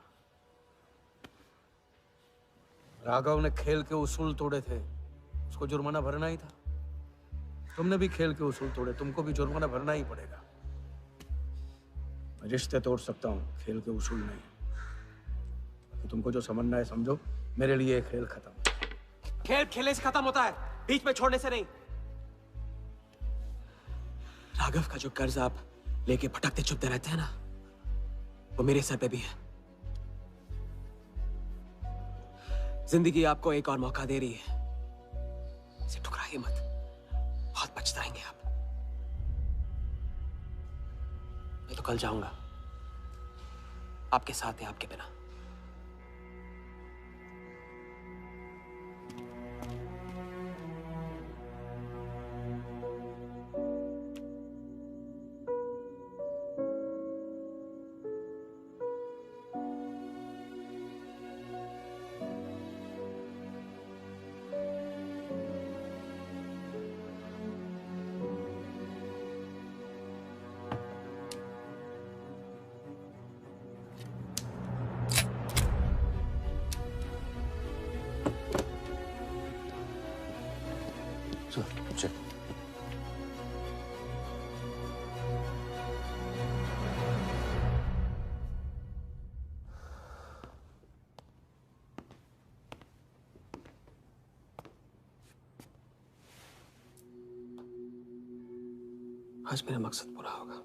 राघव ने खेल के उसूल तोड़े थे, उसको जुर्माना भरना ही था। तुमने भी खेल के उसूल तोड़े, तुमको भी जुर्माना भरना ही पड़ेगा। मैं रिश्ते तोड़ सकता हूँ, खेल के उसूल नहीं। तो तुमको जो समझना है समझो, मेरे लिए ये खेल खत्म। खेल खेलने से खत्म होता है, बीच में छोड़ने से नहीं। राघव का जो कर्ज आप लेके भटकते चुपते रहते हैं ना, वो मेरे सर पे भी है। जिंदगी आपको एक और मौका दे रही है, इसे ठुकराइए मत, बहुत पछताएंगे आप। मैं तो कल जाऊंगा, आपके साथ है, आपके बिना। चल। आज मेरा मकसद पूरा होगा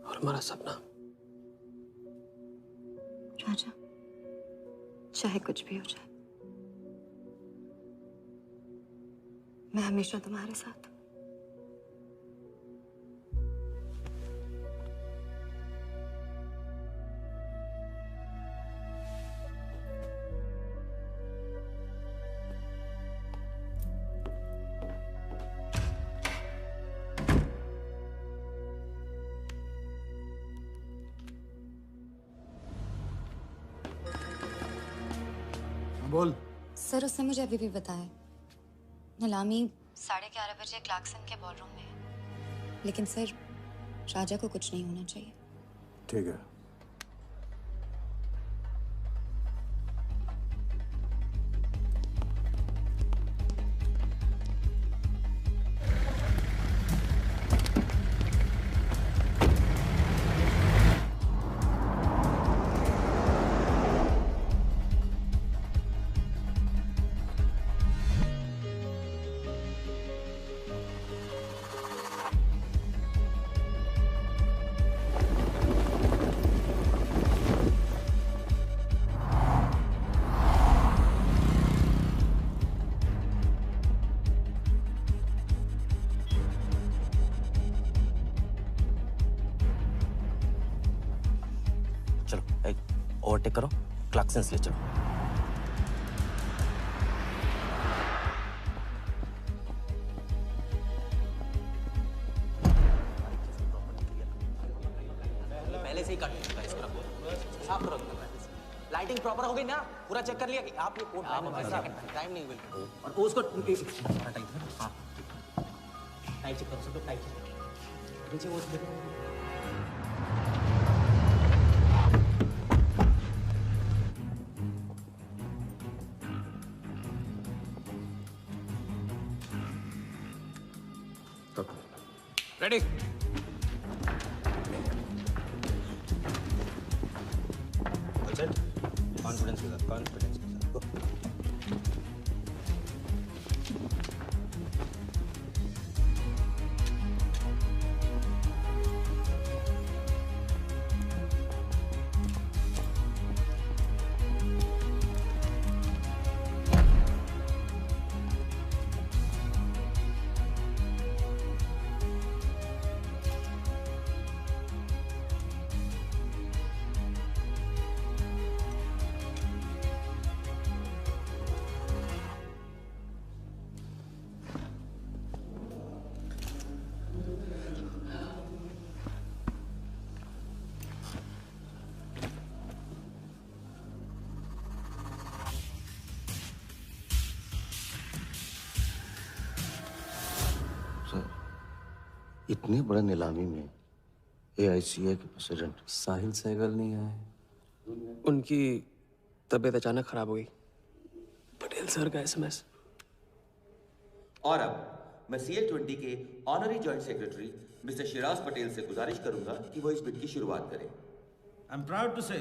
और हमारा सपना। राजा, चाहे कुछ भी हो जाए, मैं हमेशा तुम्हारे साथ हूं। बोल। सर, उसने मुझे अभी भी बताया नीलामी 11:30 बजे क्लार्कसन के बॉलरूम में है। लेकिन सर, राजा को कुछ नहीं होना चाहिए। ठीक है। ओवरटेक करो, क्लार्कसन ले चलो। पहले से ही कट चुका है, इसको रखो, साफ करो। लाइटिंग प्रॉपर हो गई ना? पूरा चेक कर लिया कि आप ये कोड टाइम नहीं बिल्कुल। और उसको टाइट, हाँ टाइट चेक करो, सब लोग टाइट नीचे वो देखो। रेडी? कॉन्फिडेंस के साथ, कॉन्फिडेंस के साथ। इतनी बड़ी नीलामी में AICA के प्रेसिडेंट साहिल सहगल नहीं आए। उनकी तबीयत अचानक खराब हो गई। पटेल सर का SMS। और अब मैं CL20 के honorary joint secretary mister Shiraz Patel से गुजारिश करूंगा कि वो इस बिड की शुरुआत करें। आई एम प्राउड टू से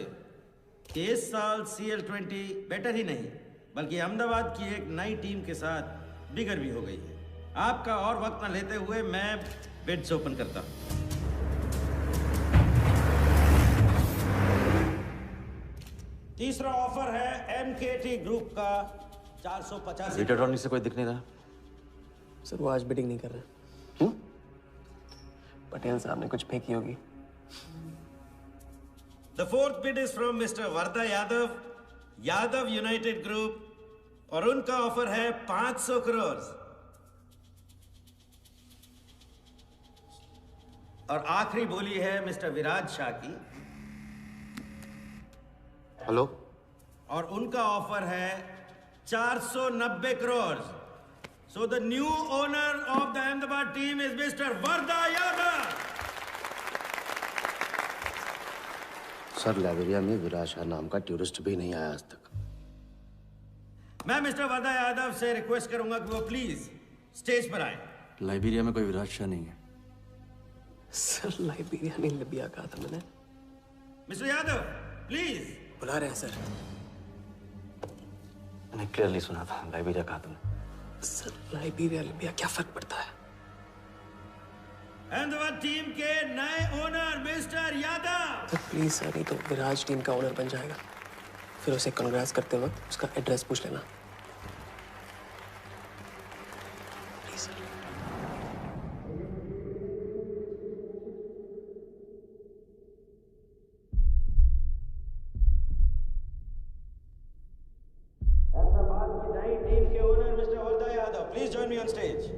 कि इस साल CL20 बेटर ही नहीं बल्कि अहमदाबाद की एक नई टीम के साथ बिगर भी हो गई है। आपका और वक्त न लेते हुए मैं बिड्स ओपन करता हूं। तीसरा ऑफर है MKT ग्रुप का 485। रीटा टॉनी से कोई दिख नहीं रहा। सर वो आज बिडिंग नहीं कर रहे। पटेल साहब ने कुछ फेंकी होगी। The fourth bid is from Mr. Varda Yadav, Yadav United Group, और उनका ऑफर है 500 करोड़। और आखिरी बोली है मिस्टर विराज शाह की। हेलो। और उनका ऑफर है 490 crore. So the new owner of the Ahmedabad team is Mr. Varda Yadav. Sir Liberia में विराज शाह नाम का टूरिस्ट भी नहीं आया आज तक। मैं मिस्टर वर्दा यादव से रिक्वेस्ट करूंगा कि वो प्लीज स्टेज पर आए। लाइबेरिया में कोई विराज शाह नहीं है। सर लाइबेरिया नहीं लिबिया कहा था मैंने। Mister Yadav please. बुला रहे हैं सर। मैंने क्लियरली सुना था लाइबेरिया कहा तुमने। सर लाइबेरिया लिबिया क्या फर्क पड़ता है? अहमदाबाद टीम के नए owner mister Yadav. Sir please sir, नहीं तो विराज टीम का ओनर बन जाएगा। फिर उसे कांग्रेस करते वक्त उसका एड्रेस पूछ लेना। Please sir. अहमदाबाद की नई टीम के owner mister Varda Yadav, please join me on stage.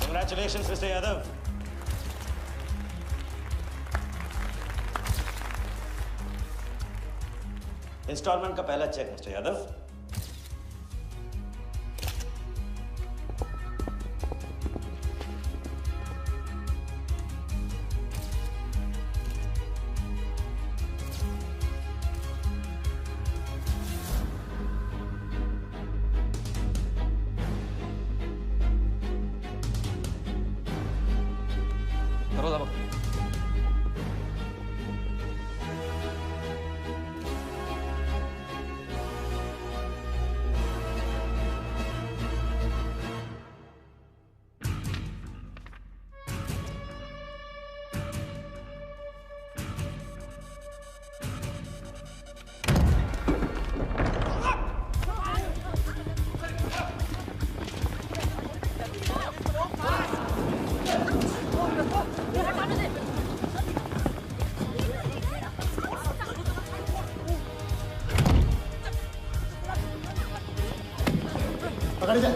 Congratulations, Mr. Yadav. Instalment का पहला चेक मिस्टर यादव। करो दबा। पकड़ जा।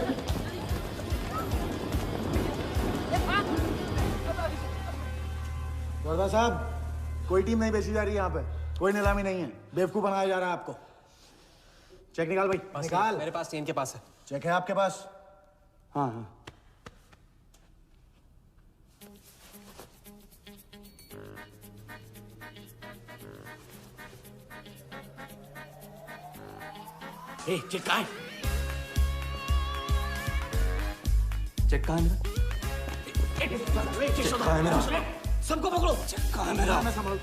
वर्दा साहब, कोई टीम नहीं बेची जा रही यहाँ पे। कोई नीलामी नहीं है। बेवकूफ बनाया जा रहा है आपको। चेक निकाल भाई, निकाल। मेरे पास इनके पास है। चेक है आपके पास? हाँ हाँ। चेक कहाँ है? चेक कहाँ है मेरा? चेक कहाँ है मेरा? सबको पकड़ो। चेक कहाँ है मेरा? मैं संभाल।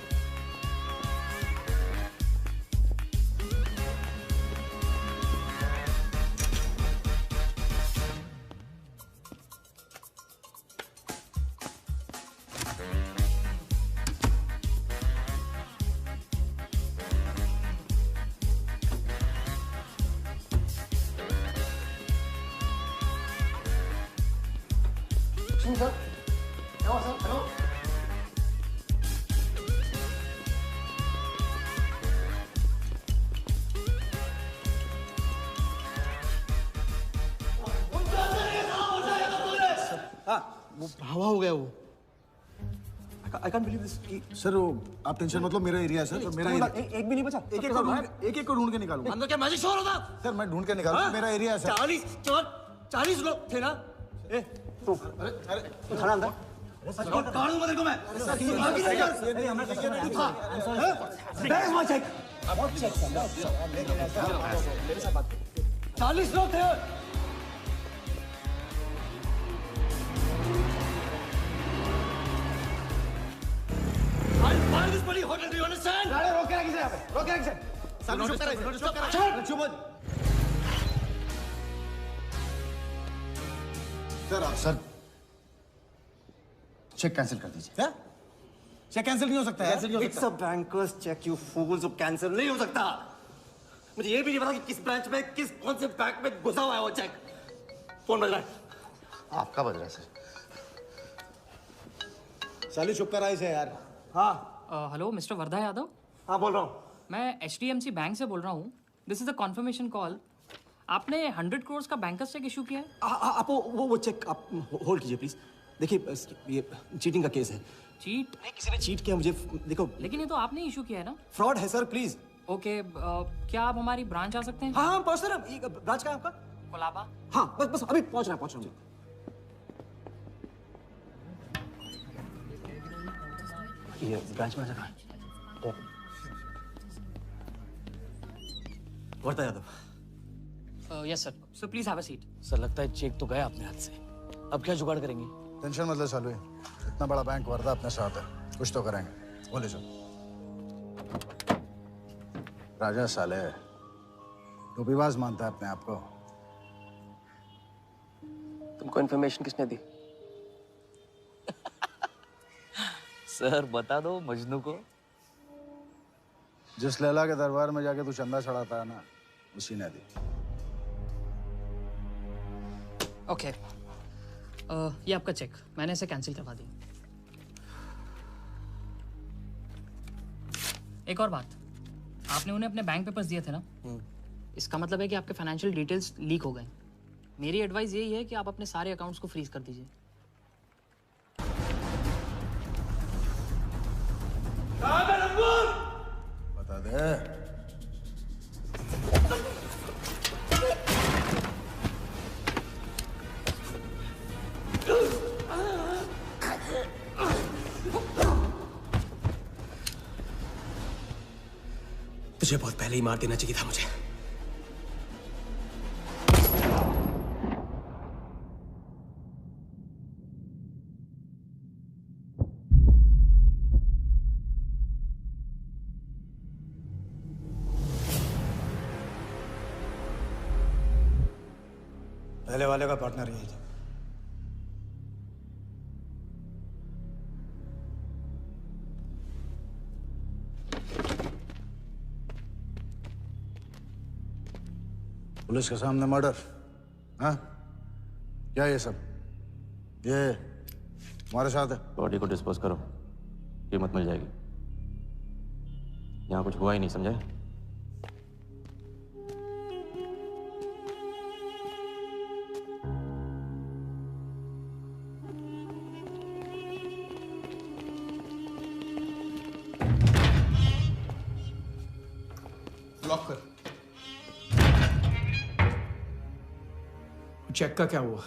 सर, आओ सर, आओ। वो हवा हो गया वो। I can't believe this कि सर वो आप टेंशन मत लो, मेरा एरिया है सर, मेरा एरिया। एक भी नहीं बचा। एक को ढूंढ के निकालूंगा। अंदर क्या मैजिक शो हो रहा था? सर मैं ढूंढ के निकालूंगा, मेरा एरिया है सर। 40 लोग थे ना? तू खड़ा अंदर। काट दूंगा तेरे को मैं। बैग वहाँ चेक। 40 लोग थे। Why this bloody hotel? Do you understand? गाड़ी रोक के रखिए यहाँ पे, रोक के रखिए। सामने चुप करा, चुप करा। चुप हो। सर चेक कैंसिल कर दीजिए। क्या? चेक कैंसिल नहीं हो सकता है? It's a banker's check, you fools. Cancel नहीं हो सकता। मुझे ये भी नहीं पता कि किस ब्रांच में, कौन से बैंक में घुसा हुआ है वो चेक। फोन बज रहा है। आपका बज रहा है सर। साली चुप करा इसे यार। हाँ। Hello mister Wardha Yadav. हाँ बोल रहा हूँ। मैं HDMC बैंक से बोल रहा हूँ। This is a confirmation call. आपने 100 करोड़ का बैंकर्स चेक इशू किया है? आप वो चेक आप होल्ड कीजिए प्लीज। देखिए ये चीटिंग का केस है। चीट? नहीं, किसी ने चीट किया मुझे, देखो। लेकिन ये तो आपने इशू किया है ना? फ्रॉड है सर, प्लीज। ओके, क्या आप हमारी ब्रांच आ सकते हैं? हाँ पहुँच रहे हैं। ब्रांच का है आपका? कोलाबा। हाँ बस अभी पहुँच रहा हूँ। ये ब्रांच में जगह। Wardha Yadav. Yes sir. So please have a seat. Sir लगता है चेक तो गया अपने हाथ से। अब क्या जुगाड़ करेंगे? टेंशन मत ले सालू, इतना बड़ा बैंक वर्धा अपने साथ है, कुछ तो करेंगे। बोले सर। राजा साले धोखेबाज मानता है अपने आप को। तुमको इन्फॉर्मेशन किसने दी? सर बता दो मजनू को। जिस लैला के दरबार में जाके तू चंदा चढ़ाता है ना, उसी ने दी। ओके, ये आपका चेक, मैंने इसे कैंसिल करवा दिया। एक और बात, आपने उन्हें अपने बैंक पेपर्स दिए थे ना? इसका मतलब है कि आपके फाइनेंशियल डिटेल्स लीक हो गए। मेरी एडवाइस यही है कि आप अपने सारे अकाउंट्स को फ्रीज कर दीजिए। बता दे। तुझे बहुत पहले ही मार देना चाहिए था मुझे। पहले वाले का पार्टनर यही था। पुलिस के सामने मर्डर? हाँ क्या ये सब? ये हमारे साथ है। बॉडी को डिस्पोज करो, कीमत मिल जाएगी। यहाँ कुछ हुआ ही नहीं, समझे? लॉक कर। चेक का क्या हुआ?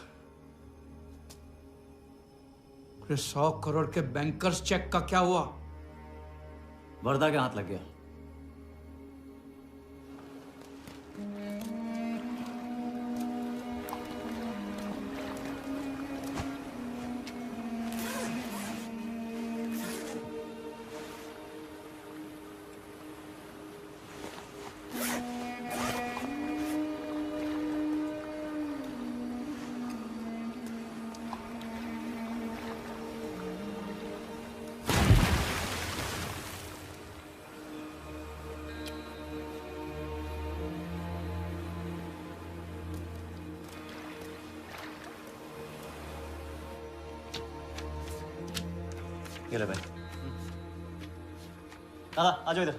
100 करोड़ के बैंकर्स चेक का क्या हुआ? वर्धा के हाथ लग गया। ये ले भाई। दादा आ जाओ इधर।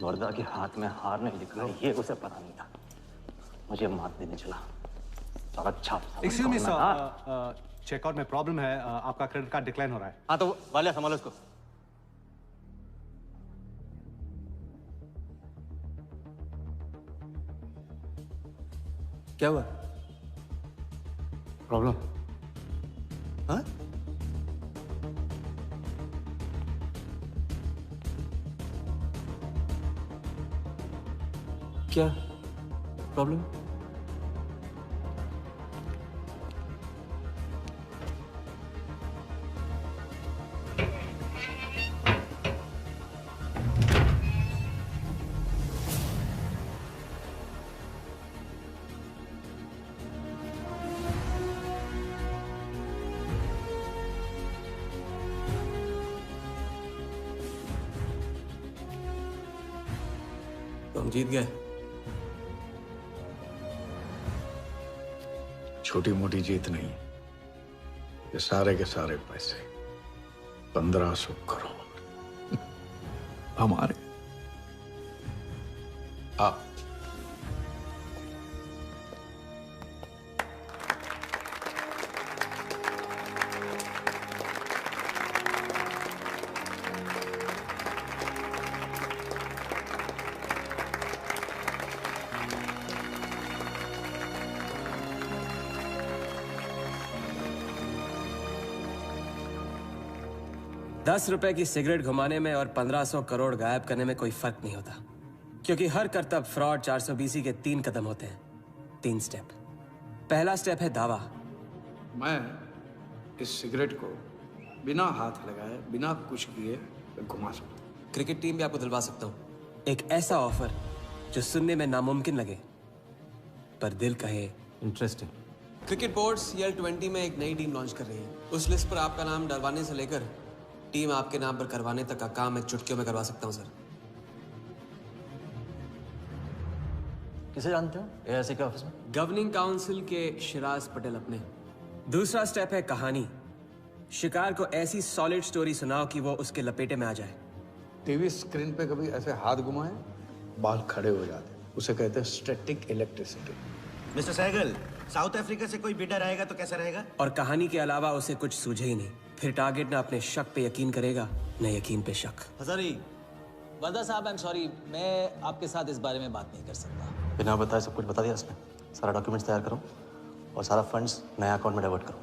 वर्दा के हाथ में हार नहीं लिखा ये उसे पता नहीं था। मुझे मात देने चला। अच्छा एक्सक्यूज मी सर, चेकआउट में प्रॉब्लम है, आपका क्रेडिट कार्ड डिक्लाइन हो रहा है। हाँ तो वाले संभालो इसको। क्या हुआ? प्रॉब्लम? हाँ? क्या प्रॉब्लम? तुम जीत गए। छोटी मोटी जीत नहीं, ये सारे के सारे पैसे 1500 करोड़ हमारे। आप ₹10 की सिगरेट घुमाने में और 1500 करोड़ गायब करने में कोई फर्क नहीं होता, क्योंकि हर करतब फ्रॉड 420 के 3 कदम होते हैं, 3 स्टेप। पहला स्टेप है दावा। मैं इस सिगरेट को बिना हाथ लगाए, बिना कुछ किए घुमा सकता हूँ। क्रिकेट टीम भी आपको दिलवा सकता हूँ, एक ऐसा ऑफर जो सुनने में नामुमकिन लगे पर दिल कहे इंटरेस्टिंग। क्रिकेट बोर्ड CL20 में एक नई टीम लॉन्च कर रही है। उस लिस्ट पर आपका नाम डलवाने से लेकर टीम आपके नाम पर करवाने तक का काम मैं चुटकियों में करवा सकता हूं सर। किसे जानते हो AIC के ऑफिस में? गवर्निंग काउंसिल के शिराज पटेल अपने। दूसरा स्टेप है कहानी। शिकार को ऐसी सॉलिड स्टोरी सुनाओ कि वो उसके लपेटे में आ जाए। टीवी स्क्रीन पे कभी ऐसे हाथ घुमाए, बाल खड़े हो जाते, उसे कहते हैं static electricity. Mister Sehgal, South Africa से कोई बिडर आएगा तो कैसा रहेगा? और कहानी के अलावा उसे कुछ सूझे ही नहीं, फिर टारगेट ना अपने शक पे यकीन करेगा न यकीन पे शक। हजारी, वर्दा साहब, आई एम सॉरी, मैं आपके साथ इस बारे में बात नहीं कर सकता। बिना बताए सब कुछ बता दिया उसने। सारा डॉक्यूमेंट्स तैयार करो और सारा फंड्स नया अकाउंट में डाइवर्ट करो।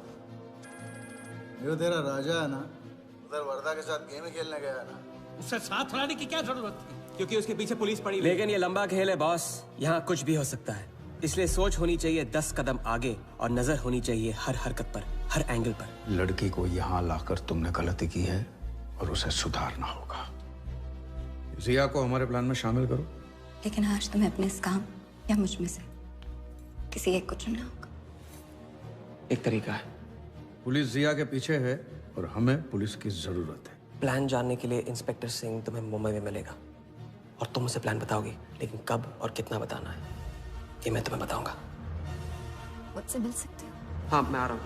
जो तेरा राजा है ना, उधर वर्दा के साथ गेम ही खेलने गया है ना, उससे साथ लाने की क्या जरूरत थी? क्योंकि उसके पीछे पुलिस पड़ी हुई है। लेकिन ये लंबा खेल है बॉस, यहाँ कुछ भी हो सकता है। इसलिए सोच होनी चाहिए 10 कदम आगे और नजर होनी चाहिए हर हरकत पर, हर एंगल पर। लड़की को यहाँ लाकर तुमने गलती की है और उसे सुधारना होगा। जिया को हमारे प्लान में शामिल करो। लेकिन आज तुम्हें अपने इस काम या मुझ में से किसी एक को चुनना होगा। एक तरीका है। पुलिस जिया के पीछे है और हमें पुलिस की जरूरत है। प्लान जानने के लिए इंस्पेक्टर सिंह तुम्हें मुंबई में मिलेगा और तुम उसे प्लान बताओगी, लेकिन कब और कितना बताना है ये मैं तुम्हें बताऊंगा। मुझसे मिल सकते हो? हाँ, मैं आ रहा हूँ।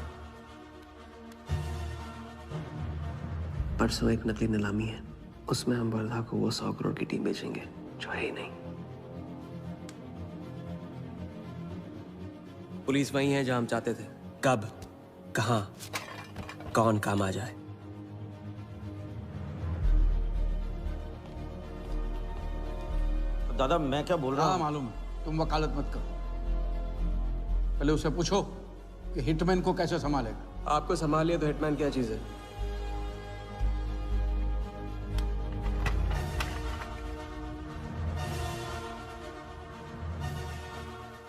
परसों एक नकली नीलामी है, उसमें हम वर्धा को वो 100 करोड़ की टीम बेचेंगे जो है ही नहीं। पुलिस वही है जहां हम चाहते थे। कब, कहां, कौन काम आ जाए। दादा मैं क्या बोल रहा हूँ? मालूम है, तुम वकालत मत करो। पहले उसे पूछो कि हिटमैन को कैसे संभालेगा। आपको संभाल लिया तो हिटमैन क्या चीज है?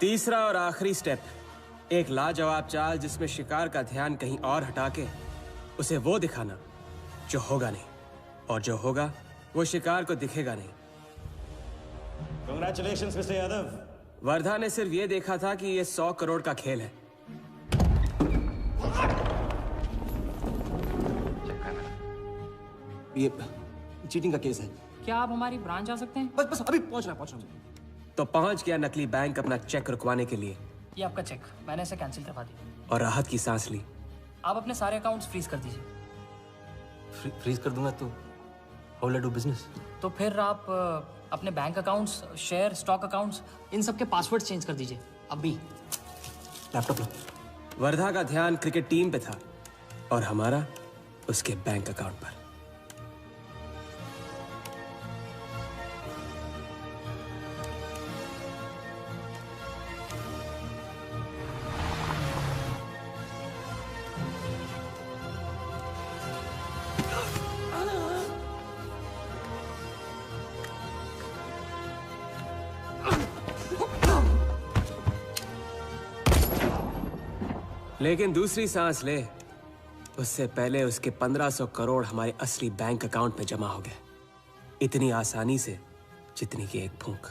तीसरा और आखिरी स्टेप, एक लाजवाब चाल जिसमें शिकार का ध्यान कहीं और हटा के उसे वो दिखाना जो होगा नहीं, और जो होगा वो शिकार को दिखेगा नहीं। Congratulations, Mr. यादव। वर्धा ने सिर्फ ये देखा था कि ये 100 करोड़ का खेल है। ये चीटिंग का केस है। क्या आप हमारी ब्रांच आ सकते हैं? बस अभी पहुंच रहा तो पहुंच गया नकली बैंक अपना चेक रुकवाने के लिए। ये आपका चेक, मैंने इसे कैंसिल करवा दिया। और राहत की सांस ली। आप अपने सारे अकाउंट्स फ्रीज कर दीजिए। फ्रीज कर दूंगा तो How will I do business? तो फिर आप अपने bank accounts, share, stock accounts, इन सब के पासवर्ड चेंज कर दीजिए अभी। लैपटॉप लो। वर्धा का ध्यान क्रिकेट टीम पे था और हमारा उसके बैंक अकाउंट पर। लेकिन दूसरी सांस ले, उससे पहले उसके 1500 करोड़ हमारे असली बैंक अकाउंट में जमा हो गए, इतनी आसानी से जितनी कि एक फूंक।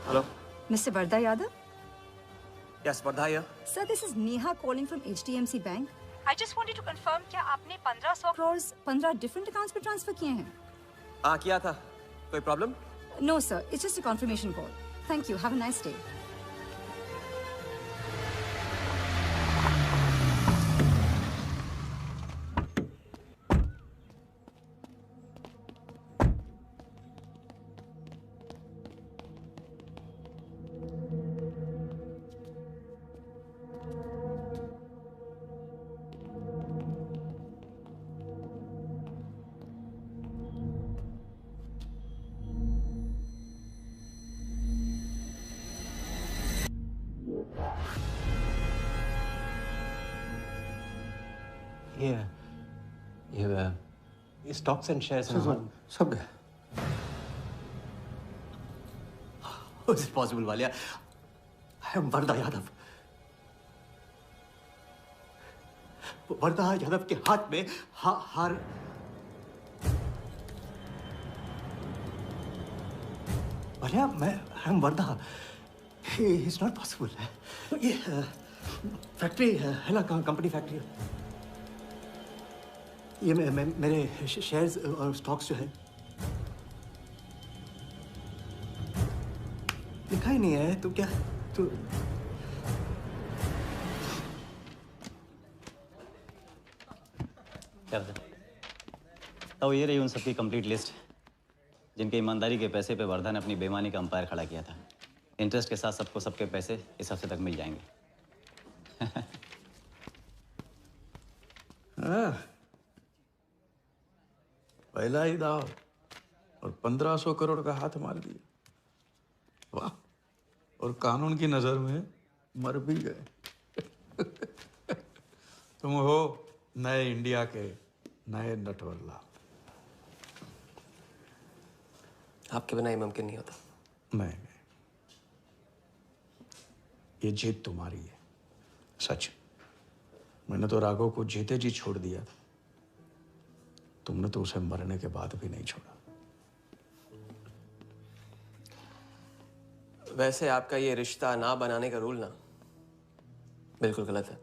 Hello? Mr. Vardha Yadav? Yes, Vardha here. Sir, this is Neha calling from HDMC Bank. I just wanted to confirm क्या आपने 1500 crores 15 different accounts पे ट्रांसफर किए हैं? किया था। कोई problem? No, sir. It's just a confirmation call. Thank you. Have a nice day. ये stocks and shares सब गए। How is it possible, Walia? I am Wardha Yadav. Wardha Yadav के हाथ में हार। वालिया, मैं I am Wardha. It's not possible। ये फैक्ट्री है ना, कंपनी फैक्ट्री। ये मेरे शेयर्स और स्टॉक्स जो है लिखा ही नहीं है। तू क्या तू क्या तो ये रही उन सबकी कंप्लीट लिस्ट जिनके ईमानदारी के पैसे पे वर्धा ने अपनी बेईमानी का अंपायर खड़ा किया था। इंटरेस्ट के साथ सबको सबके पैसे इस हफ्ते तक मिल जाएंगे। पहला ही दाव और 1500 करोड़ का हाथ मार दिया। वाह, और कानून की नजर में मर भी गए। तुम हो नए इंडिया के नए नटवरलाल। आपके बिना ये मुमकिन नहीं होता। नहीं, ये जीत तुम्हारी है, सच। मैंने तो राघव को जीते जी छोड़ दिया था, तुमने तो उसे मरने के बाद भी नहीं छोड़ा। वैसे आपका ये रिश्ता ना बनाने का रूल ना बिल्कुल गलत है।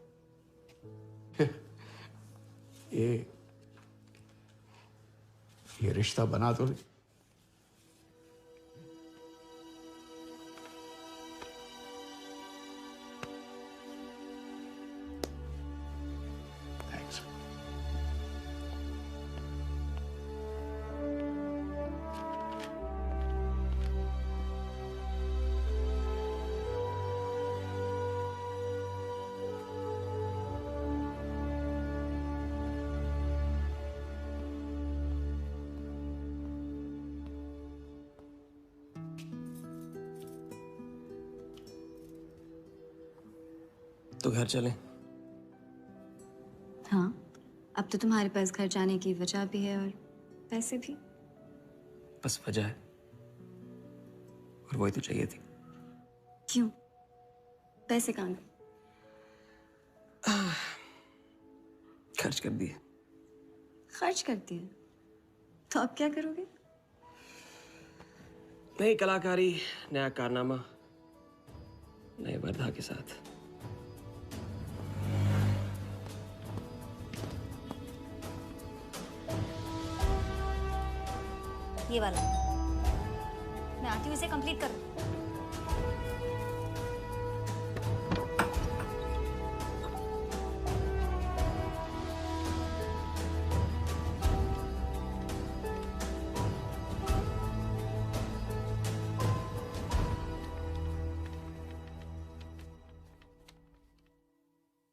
ये रिश्ता बना तो तो घर चलें? हाँ, अब तो तुम्हारे पास घर जाने की वजह भी है और पैसे भी। बस वजह है और वही तो चाहिए थी। क्यों? पैसे कहाँ गए? खर्च कर दिए। खर्च कर दिए? तो अब क्या करोगे? नई कलाकारी, नया कारनामा, नए वर्धा के साथ। ये वाला। मैं आती हूँ इसे कंप्लीट कर।